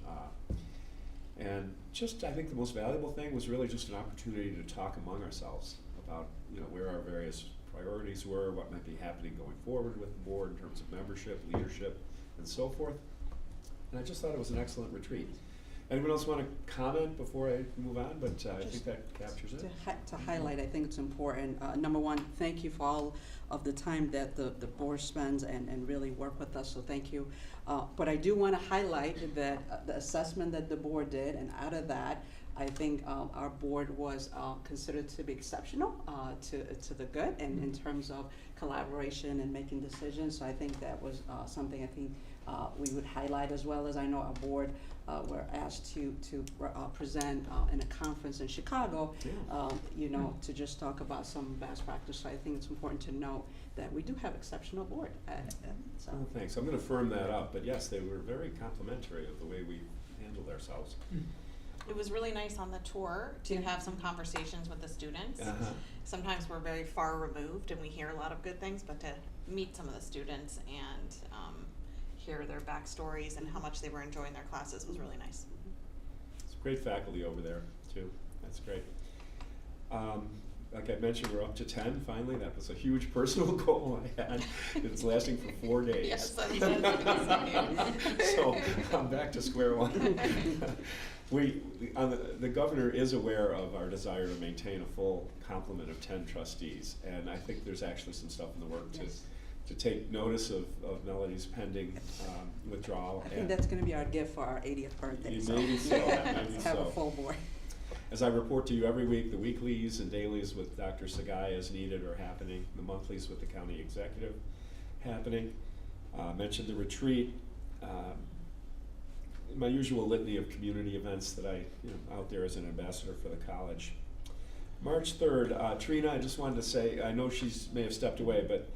And just, I think the most valuable thing was really just an opportunity to talk among ourselves about, where our various priorities were, what might be happening going forward with the board in terms of membership, leadership, and so forth. And I just thought it was an excellent retreat. Anyone else want to comment before I move on? But I think that captures it. To highlight, I think it's important. Number one, thank you for all of the time that the board spends and really work with us, so thank you. But I do want to highlight that the assessment that the board did, and out of that, I think our board was considered to be exceptional to the good, and in terms of collaboration and making decisions. So I think that was something I think we would highlight, as well as I know our board were asked to present in a conference in Chicago, to just talk about some best practice. So I think it's important to note that we do have exceptional board. So. Oh, thanks. I'm going to firm that up, but yes, they were very complimentary of the way we handled ourselves. It was really nice on the tour to have some conversations with the students. Sometimes we're very far removed and we hear a lot of good things, but to meet some of the students and hear their backstories and how much they were enjoying their classes was really nice. It's great faculty over there too. That's great. Like I mentioned, we're up to 10 finally. That was a huge personal goal I had. It's lasting for 4 days. Yes, so I'm back to square one. The governor is aware of our desire to maintain a full complement of 10 trustees, and I think there's actually some stuff in the work to take notice of Melody's pending withdrawal. I think that's going to be our gift for our 80th birthday. Maybe so. Maybe have so. a full board. As I report to you every week, the weeklies and dailies with Dr. Sagai as needed are happening. The monthlies with the county executive happening. Mentioned the retreat. My usual litany of community events that I, out there as an ambassador for the college. March 3rd, Trina, I just wanted to say, I know she may have stepped away, but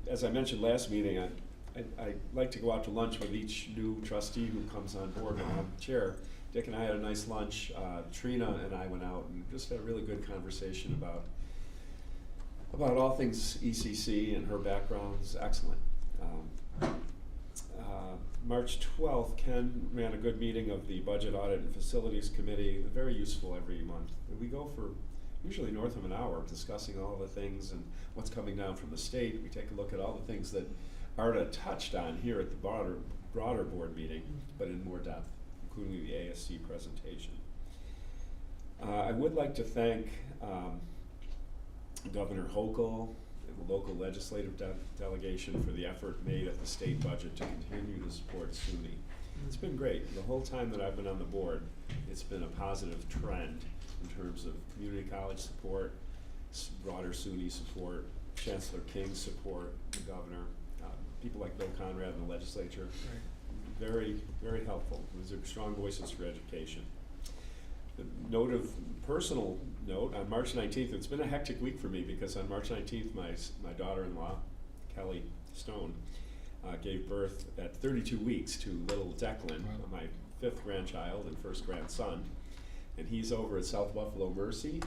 as I mentioned last meeting, I like to go out to lunch with each new trustee who comes on board when I'm chair. Dick and I had a nice lunch. Trina and I went out and just had a really good conversation about all things ECC, and her background is excellent. March 12th, Ken ran a good meeting of the Budget Audit and Facilities Committee, very useful every month. We go for usually north of an hour discussing all the things and what's coming down from the state. We take a look at all the things that Arda touched on here at the broader board meeting, but in more depth, including the ASC presentation. I would like to thank Governor Hochul and the local legislative delegation for the effort made at the state budget to continue to support SUNY. It's been great. The whole time that I've been on the board, it's been a positive trend in terms of community college support, broader SUNY support, Chancellor King's support, the governor, people like Bill Conrad in the legislature. Right. Very, very helpful. These are strong voices for education. The note of personal note, on March 19th, it's been a hectic week for me because on March 19th, my daughter-in-law, Kelly Stone, gave birth at 32 weeks to little Declan, my 5th grandchild and 1st grandson. And he's over at South Buffalo Mercy,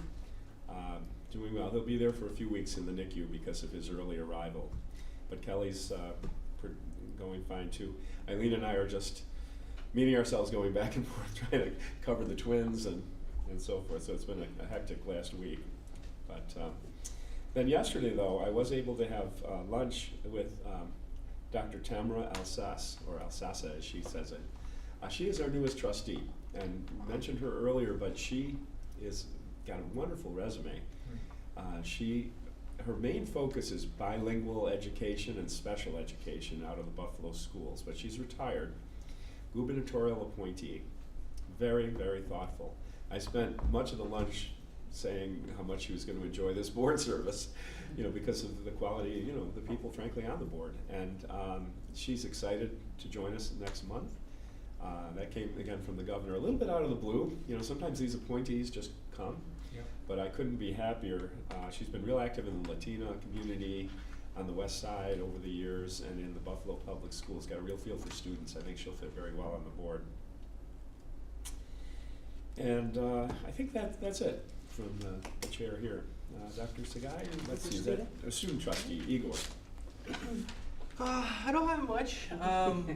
doing well. He'll be there for a few weeks in the NICU because of his early arrival. But Kelly's going fine too. Eileen and I are just meeting ourselves going back and forth, trying to cover the twins and so forth. So it's been a hectic last week. But then yesterday, though, I was able to have lunch with Dr. Tamara Alsace, or Alsace as she says it. She is our newest trustee, and mentioned her earlier, but she is got a wonderful resume. Her main focus is bilingual education and special education out of the Buffalo schools, but she's retired, gubernatorial appointee, very, very thoughtful. I spent much of the lunch saying how much she was going to enjoy this board service, because of the quality, the people frankly on the board. And she's excited to join us next month. That came again from the governor, a little bit out of the blue. Sometimes these appointees just come, but I couldn't be happier. She's been real active in the Latina community on the west side over the years, and in the Buffalo Public Schools. Got a real feel for students. I think she'll fit very well on the board. And I think that's it from the chair here. Dr. Sagai, let's see, is that a student trustee, Igor? I don't have much.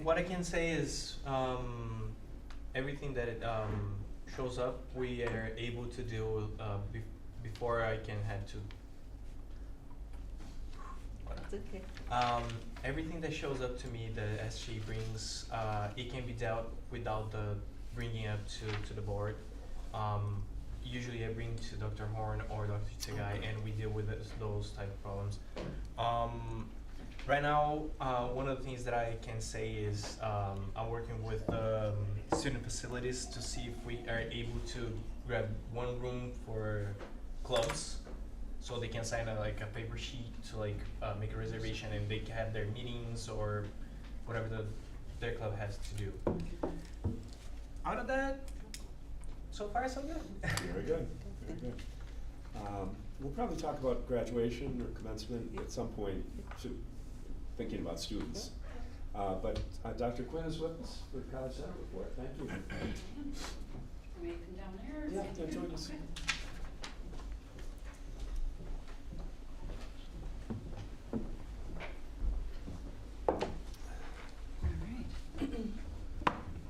What I can say is everything that shows up, we are able to do before I can head to. It's okay. Everything that shows up to me, the SG brings, it can be dealt without the bringing up to the board. Usually I bring to Dr. Horn or Dr. Tagai, and we deal with those type of problems. Right now, one of the things that I can say is I'm working with student facilities to see if we are able to grab one room for clubs, so they can sign a paper sheet to make a reservation, and they can have their meetings or whatever their club has to do. Out of that, so far so good. Very good, very good. We'll probably talk about graduation or commencement at some point, thinking about students. But Dr. Quinn is with us for the College Senate report. Thank you. May I come down there? Yeah, join us.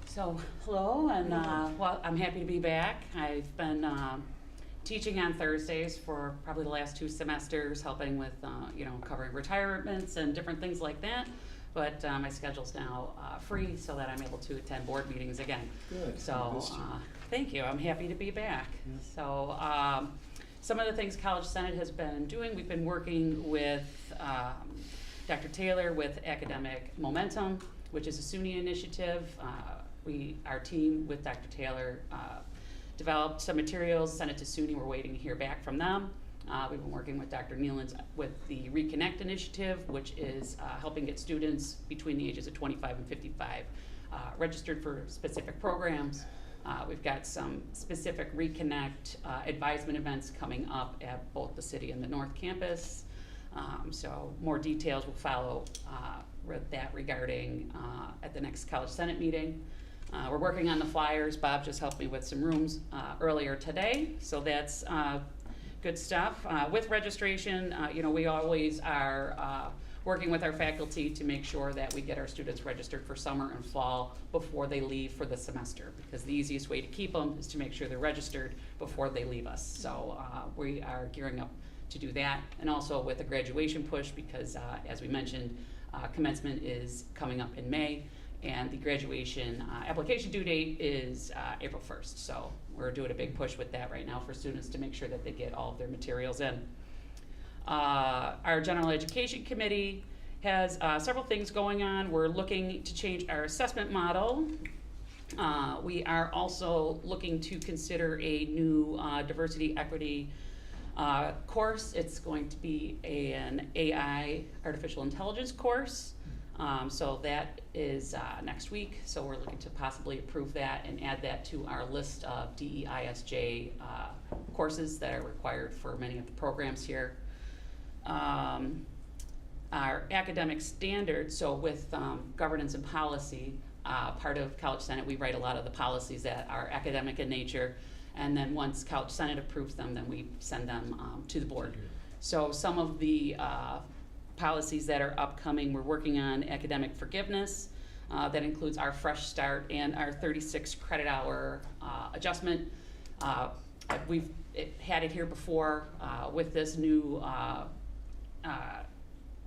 So, hello, and well, I'm happy to be back. I've been teaching on Thursdays for probably the last 2 semesters, helping with, covering retirements and different things like that. But my schedule's now free so that I'm able to attend board meetings again. Good. So, thank you. I'm happy to be back. Yeah. So, some of the things College Senate has been doing, we've been working with Dr. Taylor with Academic Momentum, which is a SUNY initiative. Our team with Dr. Taylor developed some materials, sent it to SUNY. We're waiting to hear back from them. We've been working with Dr. Nealons with the Reconnect initiative, which is helping get students between the ages of 25 and 55 registered for specific programs. We've got some specific Reconnect advisement events coming up at both the city and the North Campus. So more details will follow with that regarding at the next College Senate meeting. We're working on the flyers. Bob just helped me with some rooms earlier today, so that's good stuff. With registration, we always are working with our faculty to make sure that we get our students registered for summer and fall before they leave for the semester, because the easiest way to keep them is to make sure they're registered before they leave us. So we are gearing up to do that, and also with a graduation push, because as we mentioned, commencement is coming up in May, and the graduation application due date is April 1st. So we're doing a big push with that right now for students to make sure that they get all of their materials in. Our General Education Committee has several things going on. We're looking to change our assessment model. We are also looking to consider a new diversity equity course. It's going to be an AI, artificial intelligence course. So that is next week. So we're looking to possibly approve that and add that to our list of DEISJ courses that are required for many of the programs here. Our academic standards, so with governance and policy, part of College Senate, we write a lot of the policies that are academic in nature, and then once College Senate approves them, then we send them to the board. So some of the policies that are upcoming, we're working on academic forgiveness. That includes our fresh start and our 36 credit hour adjustment. We've had it here before. With this new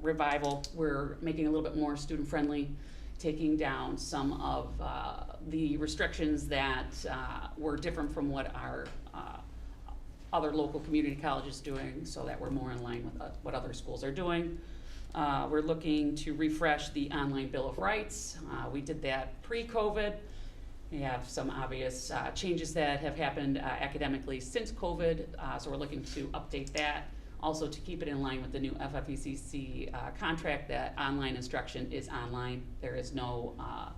revival, we're making it a little bit more student friendly, taking down some of the restrictions that were different from what our other local community colleges doing, so that we're more in line with what other schools are doing. We're looking to refresh the online Bill of Rights. We did that pre-COVID. We have some obvious changes that have happened academically since COVID, so we're looking to update that. Also to keep it in line with the new FFECC contract, that online instruction is online. There is no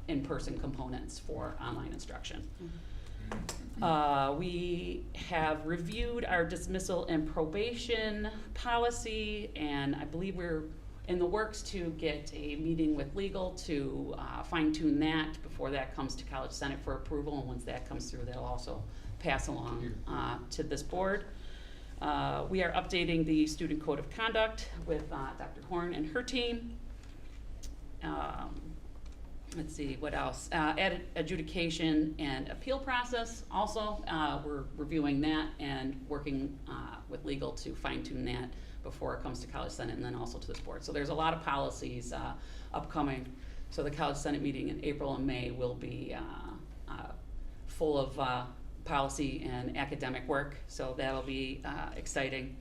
in-person components for online instruction. We have reviewed our dismissal and probation policy, and I believe we're in the works to get a meeting with legal to fine-tune that before that comes to College Senate for approval, and once that comes through, they'll also pass along to this board. We are updating the student code of conduct with Dr. Horn and her team. Let's see, what else? Added adjudication and appeal process also. We're reviewing that and working with legal to fine-tune that before it comes to College Senate and then also to this board. So there's a lot of policies upcoming. So the College Senate meeting in April and May will be full of policy and academic work, so that'll be exciting.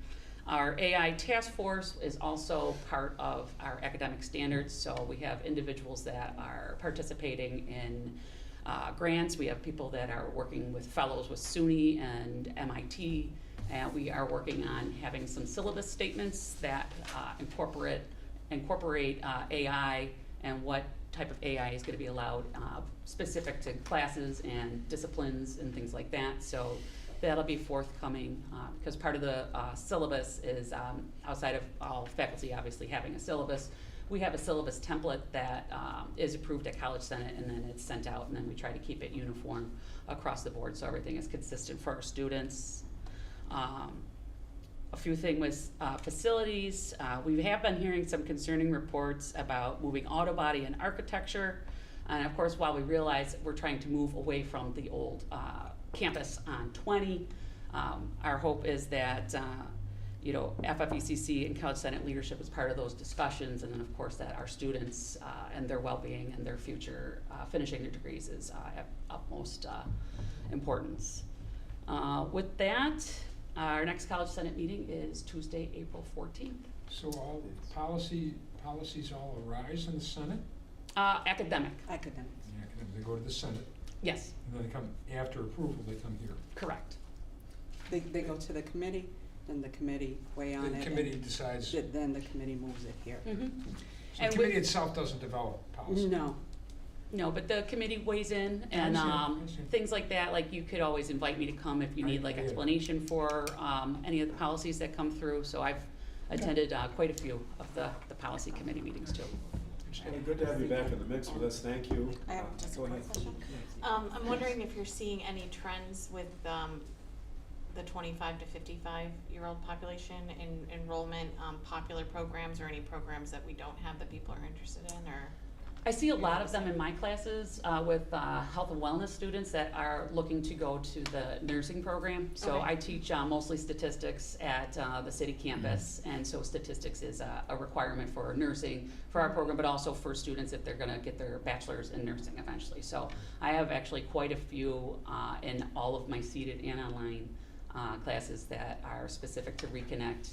Our AI task force is also part of our academic standards, so we have individuals that are participating in grants. We have people that are working with fellows with SUNY and MIT, and we are working on having some syllabus statements that incorporate AI and what type of AI is going to be allowed specific to classes and disciplines and things like that. So that'll be forthcoming because part of the syllabus is outside of all faculty obviously having a syllabus. We have a syllabus template that is approved at College Senate, and then it's sent out, and then we try to keep it uniform across the board so everything is consistent for our students. A few things with facilities. We have been hearing some concerning reports about moving auto body and architecture. And of course, while we realize we're trying to move away from the old campus on 20, our hope is that FFECC and College Senate leadership is part of those discussions, and then of course that our students and their well-being and their future finishing their degrees is of utmost importance. With that, our next College Senate meeting is Tuesday, April 14th. So all policies all arise in the Senate? Academic. Academics. Yeah, they go to the Senate. Yes. And then they come, after approval, they come here. Correct. They go to the committee, then the committee weigh on it. The committee decides. Then the committee moves it here. Mm-hmm. So the committee itself doesn't develop policy? No, but the committee weighs in, and things like that. Like, you could always invite me to come if you need like explanation for any of the policies that come through. So I've attended quite a few of the policy committee meetings too. Good to have you back in the mix with us. Thank you. I have just a quick question. I'm wondering if you're seeing any trends with the 25 to 55-year-old population in enrollment, popular programs, or any programs that we don't have that people are interested in, or? I see a lot of them in my classes with health and wellness students that are looking to go to the nursing program. So Okay. I teach mostly statistics at the city campus, and so statistics is a requirement for nursing for our program, but also for students if they're going to get their bachelor's in nursing eventually. So I have actually quite a few in all of my seated and online classes that are specific to Reconnect.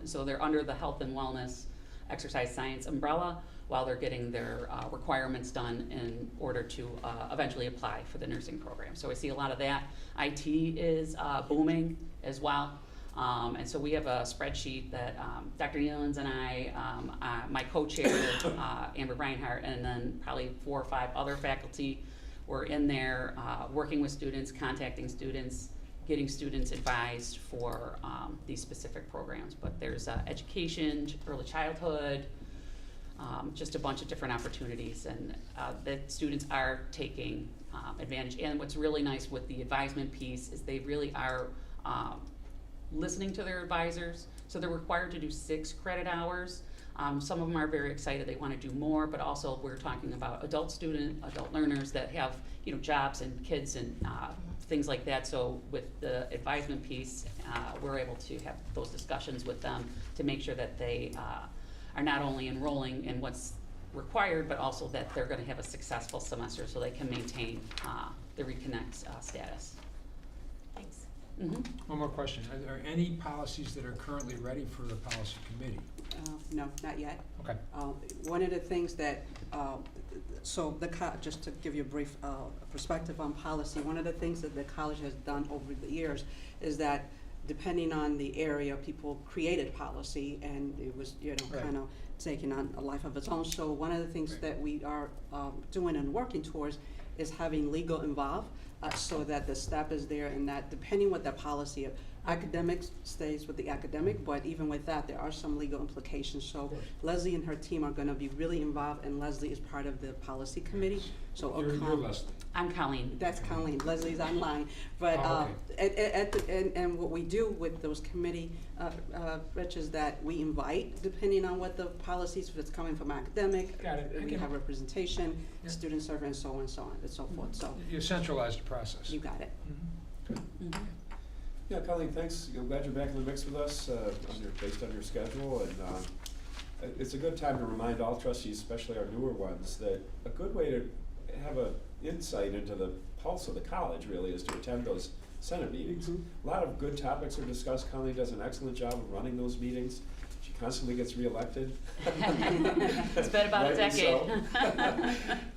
So they're under the health and wellness exercise science umbrella, while they're getting their requirements done in order to eventually apply for the nursing program. So I see a lot of that. IT is booming as well. And so we have a spreadsheet that Dr. Nealons and I, my co-chair, Amber Reinhardt, and then probably 4 or 5 other faculty were in there working with students, contacting students, getting students advised for these specific programs. But there's education, early childhood, just a bunch of different opportunities, and that students are taking advantage. And what's really nice with the advisement piece is they really are listening to their advisors. So they're required to do 6 credit hours, Some of them are very excited, they want to do more, but also we're talking about adult learners that have, you know, jobs and kids and things like that. So with the advisement piece, we're able to have those discussions with them to make sure that they are not only enrolling in what's required, but also that they're going to have a successful semester so they can maintain the Reconnect status. Thanks. One more question. Are there any policies that are currently ready for the policy committee? No, not yet. Okay. One of the things that, just to give you a brief perspective on policy, one of the things that the college has done over the years is that depending on the area, people created policy, and it was, you know, Right. kind of taking on a life of its own. So one of the things Right. that we are doing and working towards is having legal involved, so that the staff is there, and that depending what the policy, academics stays with the academic, but even with that, there are some legal implications. So Leslie and her team are going to be really involved, and Leslie is part of the policy committee. So You're Leslie. I'm Colleen. That's Colleen. Leslie's online. But and what we do with those committee, Rich, is that we invite, depending on what the policies, if it's coming from academic, Got it. we have representation, Yeah. student survey, and so on and so on and so forth. So You centralized the process. you got it. Good. Yeah, Colleen, thanks. I'm glad you're back in the mix with us, based on your schedule. And it's a good time to remind all trustees, especially our newer ones, that a good way to have an insight into the pulse of the college really is to attend those Senate meetings. A lot of good topics are discussed. Colleen does an excellent job of running those meetings. She constantly gets reelected. It's been about a decade.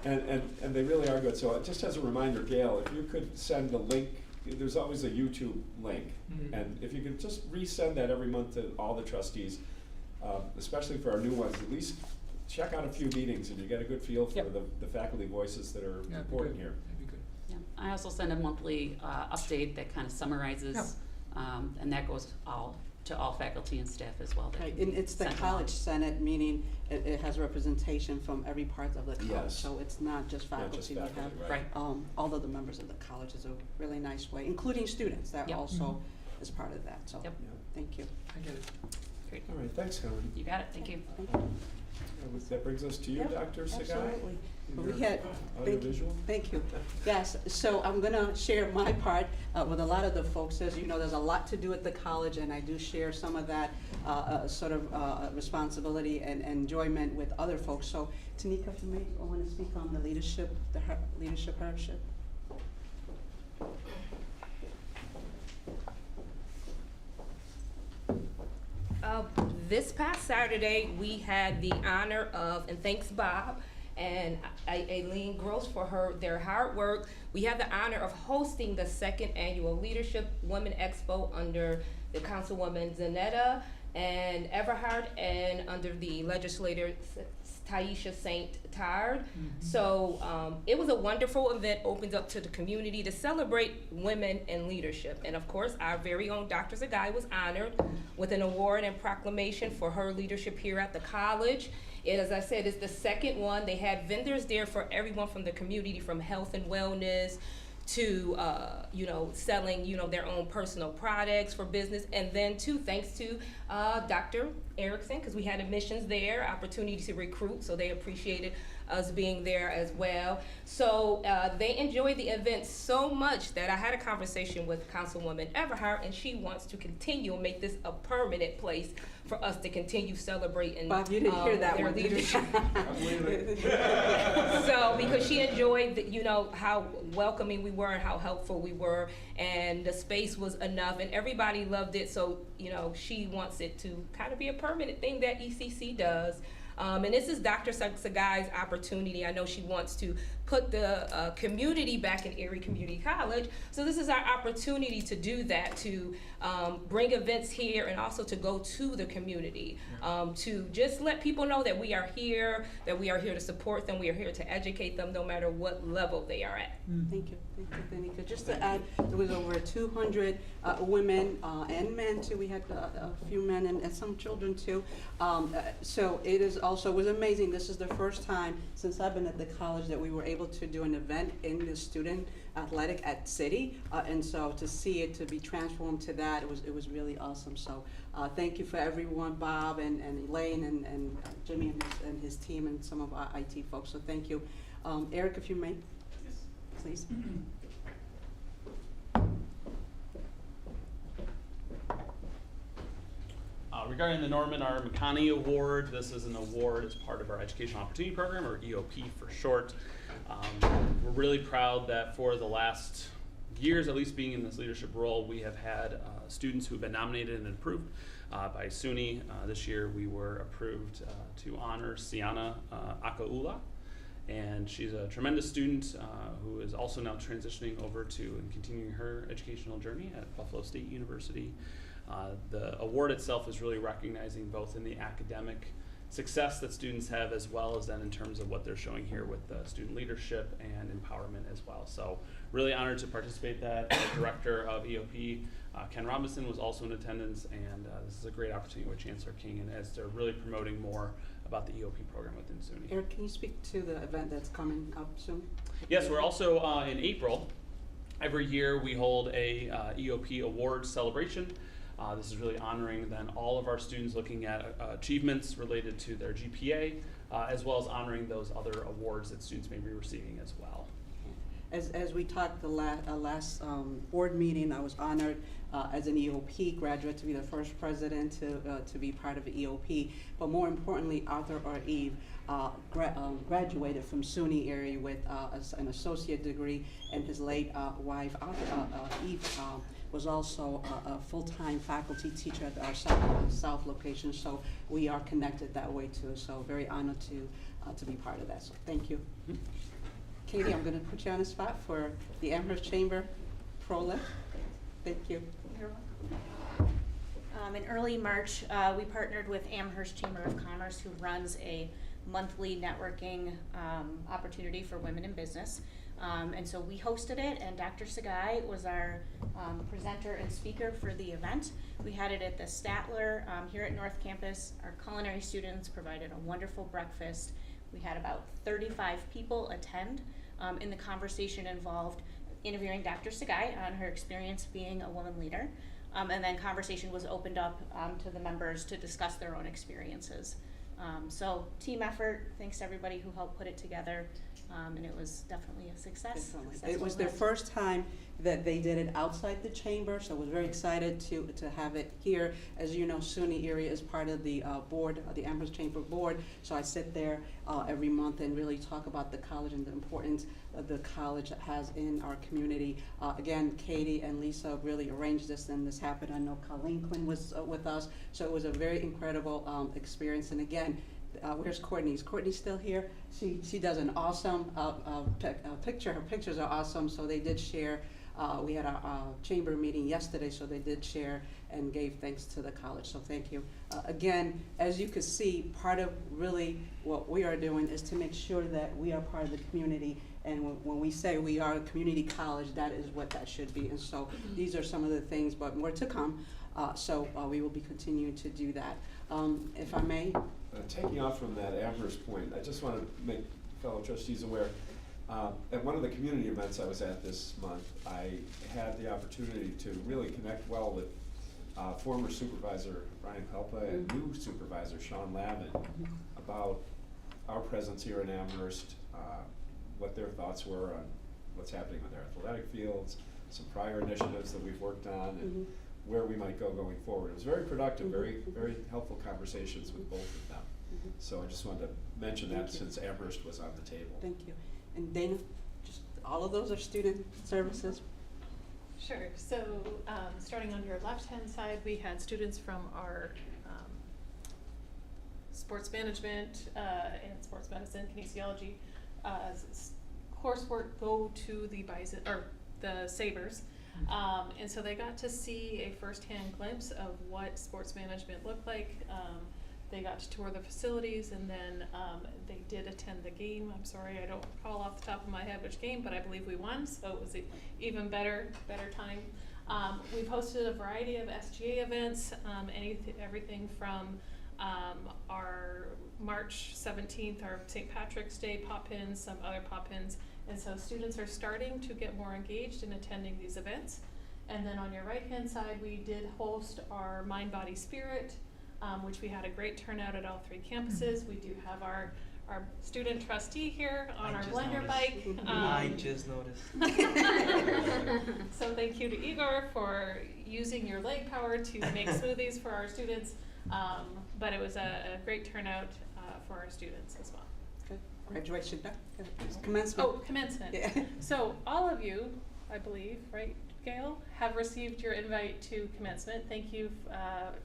And they really are good. So just as a reminder, Gail, if you could send the link, there's always a YouTube link. And if you could just resend that every month to all the trustees, especially for our new ones, at least check out a few meetings and you get a good feel for the faculty voices that are important here. That'd be good. Yeah. I also send a monthly update that kind of summarizes, and that goes to all faculty and staff as well. Right, and it's the college senate, meaning it has representation from every part of the college. Yes. So it's not just faculty. just We faculty, have right. all of the members of the college is a really nice way, including students that also is part of that. So thank you. I get it. Great. All right, thanks, Colleen. You got it. Thank you. That brings us to you, Dr. Sagai. Absolutely. Your We had, audiovisual. thank you. Yes, so I'm gonna share my part with a lot of the folks. As you know, there's a lot to do at the college, and I do share some of that sort of responsibility and enjoyment with other folks. So Tanika, for me, I want to speak on the leadership hardship. This past Saturday, we had the honor of, and thanks Bob and Aileen Gross for their hard work. We had the honor of hosting the second annual Leadership Women Expo under the Councilwoman Zanetta and Everhart, and under the legislator Taisha St. Tard. So it was a wonderful event, opened up to the community to celebrate women in leadership. And of course, our very own Dr. Zagai was honored with an award and proclamation for her leadership here at the college. As I said, it's the second one. They had vendors there for everyone from the community, from health and wellness to selling their own personal products for business, and then thanks to Dr. Erickson, because we had admissions there, opportunity to recruit, so they appreciated us being there as well. So they enjoyed the event so much that I had a conversation with Councilwoman Everhart, and she wants to continue and make this a permanent place for us to continue celebrating Bob, you didn't hear that their one, did you? leadership. So because she enjoyed how welcoming we were and how helpful we were, and the space was enough and everybody loved it. So she wants it to kind of be a permanent thing that ECC does. And this is Dr. Sagai's opportunity. I know she wants to put the community back in Erie Community College. So this is our opportunity to do that, to bring events here and also to go to the community, to just let people know that we are here to support them, we are here to educate them no matter what level they are at. Thank you, Danica. Just to add, there was over 200 women and men too. We had a few men and some children too. So it is also, it was amazing, this is the first time since I've been at the college that we were able to do an event in the student athletic at City, and so to see it to be transformed to that, it was really awesome. So thank you for everyone, Bob and Elaine and Jimmy and his team and some of our IT folks, so thank you. Eric, if you may, please. Regarding the Norman R. McConney Award, this is an award as part of our Educational Opportunity Program, or EOP for short. We're really proud that for the last years, at least being in this leadership role, we have had students who have been nominated and approved by SUNY. This year we were approved to honor Siana Akaula, and she's a tremendous student who is also now transitioning over to and continuing her educational journey at Buffalo State University. The award itself is really recognizing both in the academic success that students have, as well as then in terms of what they're showing here with student leadership and empowerment as well. So really honored to participate that. The director of EOP, Ken Robinson, was also in attendance, and this is a great opportunity with Chancellor King, and as they're really promoting more about the EOP program within SUNY. Eric, can you speak to the event that's coming up soon? Yes, we're also in April. Every year we hold a EOP award celebration. This is really honoring then all of our students looking at achievements related to their GPA, as well as honoring those other awards that students may be receiving as well. As we talked the last board meeting, I was honored as an EOP graduate to be the first president to be part of the EOP. But more importantly, Arthur R. Eve graduated from SUNY area with an associate degree, and his late wife, Eve, was also a full-time faculty teacher at our South location. So we are connected that way too. So very honored to be part of that. So thank you. Katie, I'm going to put you on the spot for the Amherst Chamber Pro Lift. Thank you. You're welcome. In early March, we partnered with Amherst Chamber of Commerce, who runs a monthly networking opportunity for women in business. And so we hosted it, and Dr. Sagai was our presenter and speaker for the event. We had it at the Statler here at North Campus. Our culinary students provided a wonderful breakfast. We had about 35 people attend, and the conversation involved interviewing Dr. Sagai on her experience being a woman leader, and then conversation was opened up to the members to discuss their own experiences. So team effort, thanks to everybody who helped put it together, and it was definitely a success. It was their first time that they did it outside the chamber, so I was very excited to have it here. As you know, SUNY area is part of the board, the Amherst Chamber board, so I sit there every month and really talk about the college and the importance the college has in our community. Again, Katie and Lisa really arranged this, and this happened. I know Colleen Quinn was with us, so it was a very incredible experience. And again, where's Courtney? Is Courtney still here? She does an awesome picture. Her pictures are awesome, so they did share. We had a chamber meeting yesterday, so they did share and gave thanks to the college, so thank you. Again, as you can see, part of really what we are doing is to make sure that we are part of the community, and when we say we are a community college, that is what that should be. And so these are some of the things, but more to come, so we will be continuing to do that. If I may? Taking off from that Amherst point, I just want to make fellow trustees aware. At one of the community events I was at this month, I had the opportunity to really connect well with former supervisor Ryan Pelpa and new supervisor Sean Lavin about our presence here in Amherst, what their thoughts were on what's happening with our athletic fields, some prior initiatives that we've worked on, and where we might go going forward. It was very productive, very helpful conversations with both of them. So I just wanted to mention that since Amherst was on the table. Thank you. And Dana, just all of those are student services? Sure. So starting on your left-hand side, we had students from our sports management and sports medicine, kinesiology coursework go to the Bison or the Sabres. And so they got to see a first-hand glimpse of what sports management looked like. They got to tour the facilities, and then they did attend the game. I'm sorry, I don't recall off the top of my head which game, but I believe we won, so it was an even better time. We've hosted a variety of SGA events, everything from our March 17th, our St. Patrick's Day pop-ins, some other pop-ins. And so students are starting to get more engaged in attending these events. And then on your right-hand side, we did host our Mind, Body, Spirit, which we had a great turnout at all 3 campuses. We do have our student trustee here on our blender bike. I just noticed. So thank you to Igor for using your leg power to make smoothies for our students. But it was a great turnout for our students as well. Good. Graduation, commencement. Oh, commencement. Yeah. So all of you, I believe, right, Gail, have received your invite to commencement. Thank you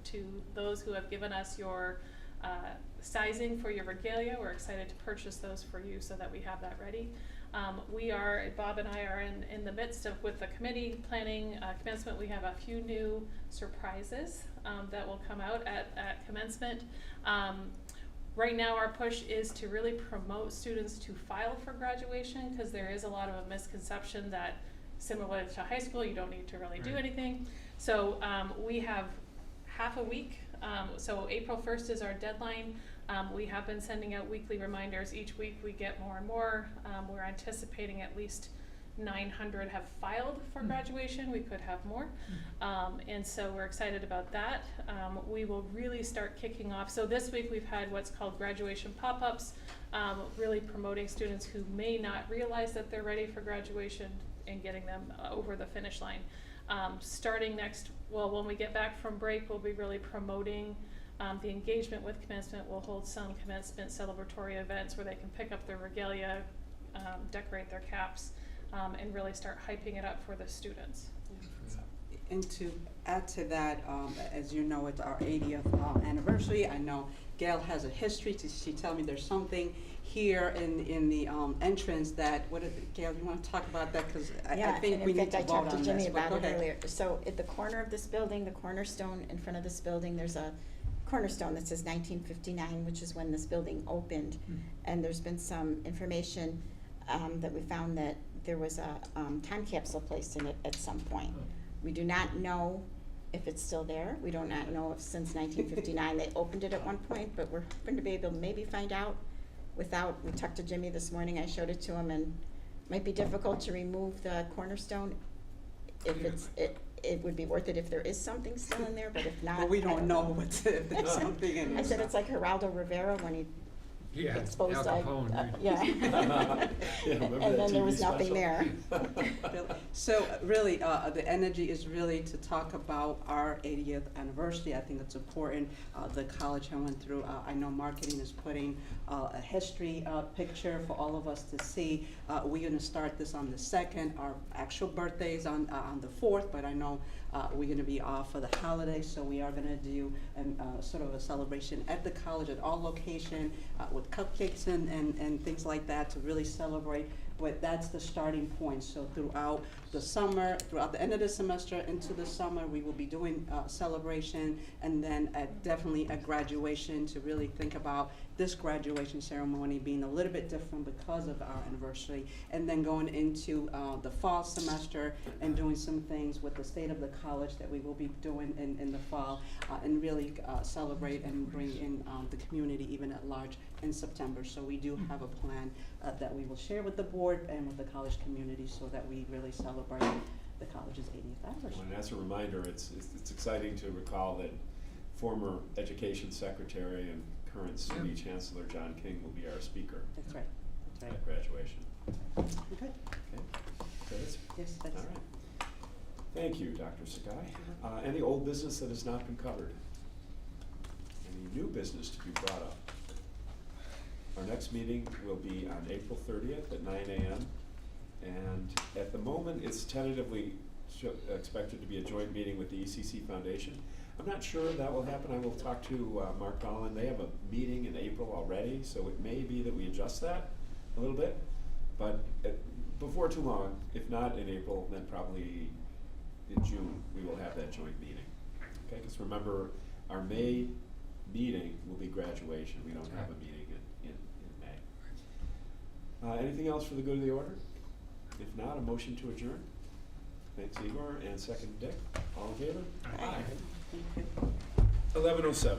to those who have given us your sizing for your regalia. We're excited to purchase those for you so that we have that ready. Bob and I are in the midst of, with the committee planning commencement. We have a few new surprises that will come out at commencement. Right now our push is to really promote students to file for graduation, because there is a lot of a misconception that similar to high school, you don't need to really do anything. So we have half a week. So April 1st is our deadline. We have been sending out weekly reminders. Each week we get more and more. We're anticipating at least 900 have filed for graduation. We could have more. And so we're excited about that. We will really start kicking off. So this week we've had what's called graduation pop-ups, really promoting students who may not realize that they're ready for graduation and getting them over the finish line. Starting when we get back from break, we'll be really promoting the engagement with commencement. We'll hold some commencement celebratory events where they can pick up their regalia, decorate their caps, and really start hyping it up for the students. And to add to that, as you know, it's our 80th anniversary. I know Gail has a history. She told me there's something here in the entrance that, Gail, you want to talk about that? Because I think we need to vote on this. I talked to Jimmy about it ahead. earlier. So at the corner of this building, the cornerstone in front of this building, there's a cornerstone that says 1959, which is when this building opened. And there's been some information that we found that there was a time capsule placed in it at some point. We do not know if it's still there. We do not know if since 1959 they opened it at one point, but we're hoping to be able to maybe find out we talked to Jimmy this morning, I showed it to him, and it might be difficult to remove the cornerstone. If it would be worth it if there is something still in there, but if not. But we don't know if there's something in there. I said it's like Geraldo Rivera when he exposed Al Capone, right? and then there was nothing there. So really, the energy is really to talk about our 80th anniversary. I think it's important. The college I went through, I know marketing is putting a history picture for all of us to see. We're going to start this on the 2nd. Our actual birthday is on the 4th, but I know we're going to be off for the holidays, so we are going to do sort of a celebration at the college at all locations with cupcakes and things like that to really celebrate. But that's the starting point. So throughout the summer, throughout the end of the semester into the summer, we will be doing celebration, and then definitely a graduation to really think about this graduation ceremony being a little bit different because of our anniversary, and then going into the fall semester and doing some things with the state of the college that we will be doing in the fall, and really celebrate and bring in the community even at large in September. So we do have a plan that we will share with the board and with the college community so that we really celebrate the college's 80th anniversary. And as a reminder, it's exciting to recall that former Education Secretary and current City Chancellor John King will be our speaker. That's right. That's right. At graduation. Okay. Good. Yes, that's all right. Thank you, Dr. Sakai. Any old business that has not been covered? Any new business to be brought up? Our next meeting will be on April 30th at 9 a.m. And at the moment, it's tentatively expected to be a joint meeting with the ECC Foundation. I'm not sure that will happen. I will talk to Mark Collin. They have a meeting in April already, so it may be that we adjust that a little bit. But before too long, if not in April, then probably in June, we will have that joint meeting. Okay, because remember, our May meeting will be graduation. We don't have a meeting in May. Anything else for the good of the order? If not, a motion to adjourn. Thanks, Igor, and second, Dick. All in favor? Aye. 11:07.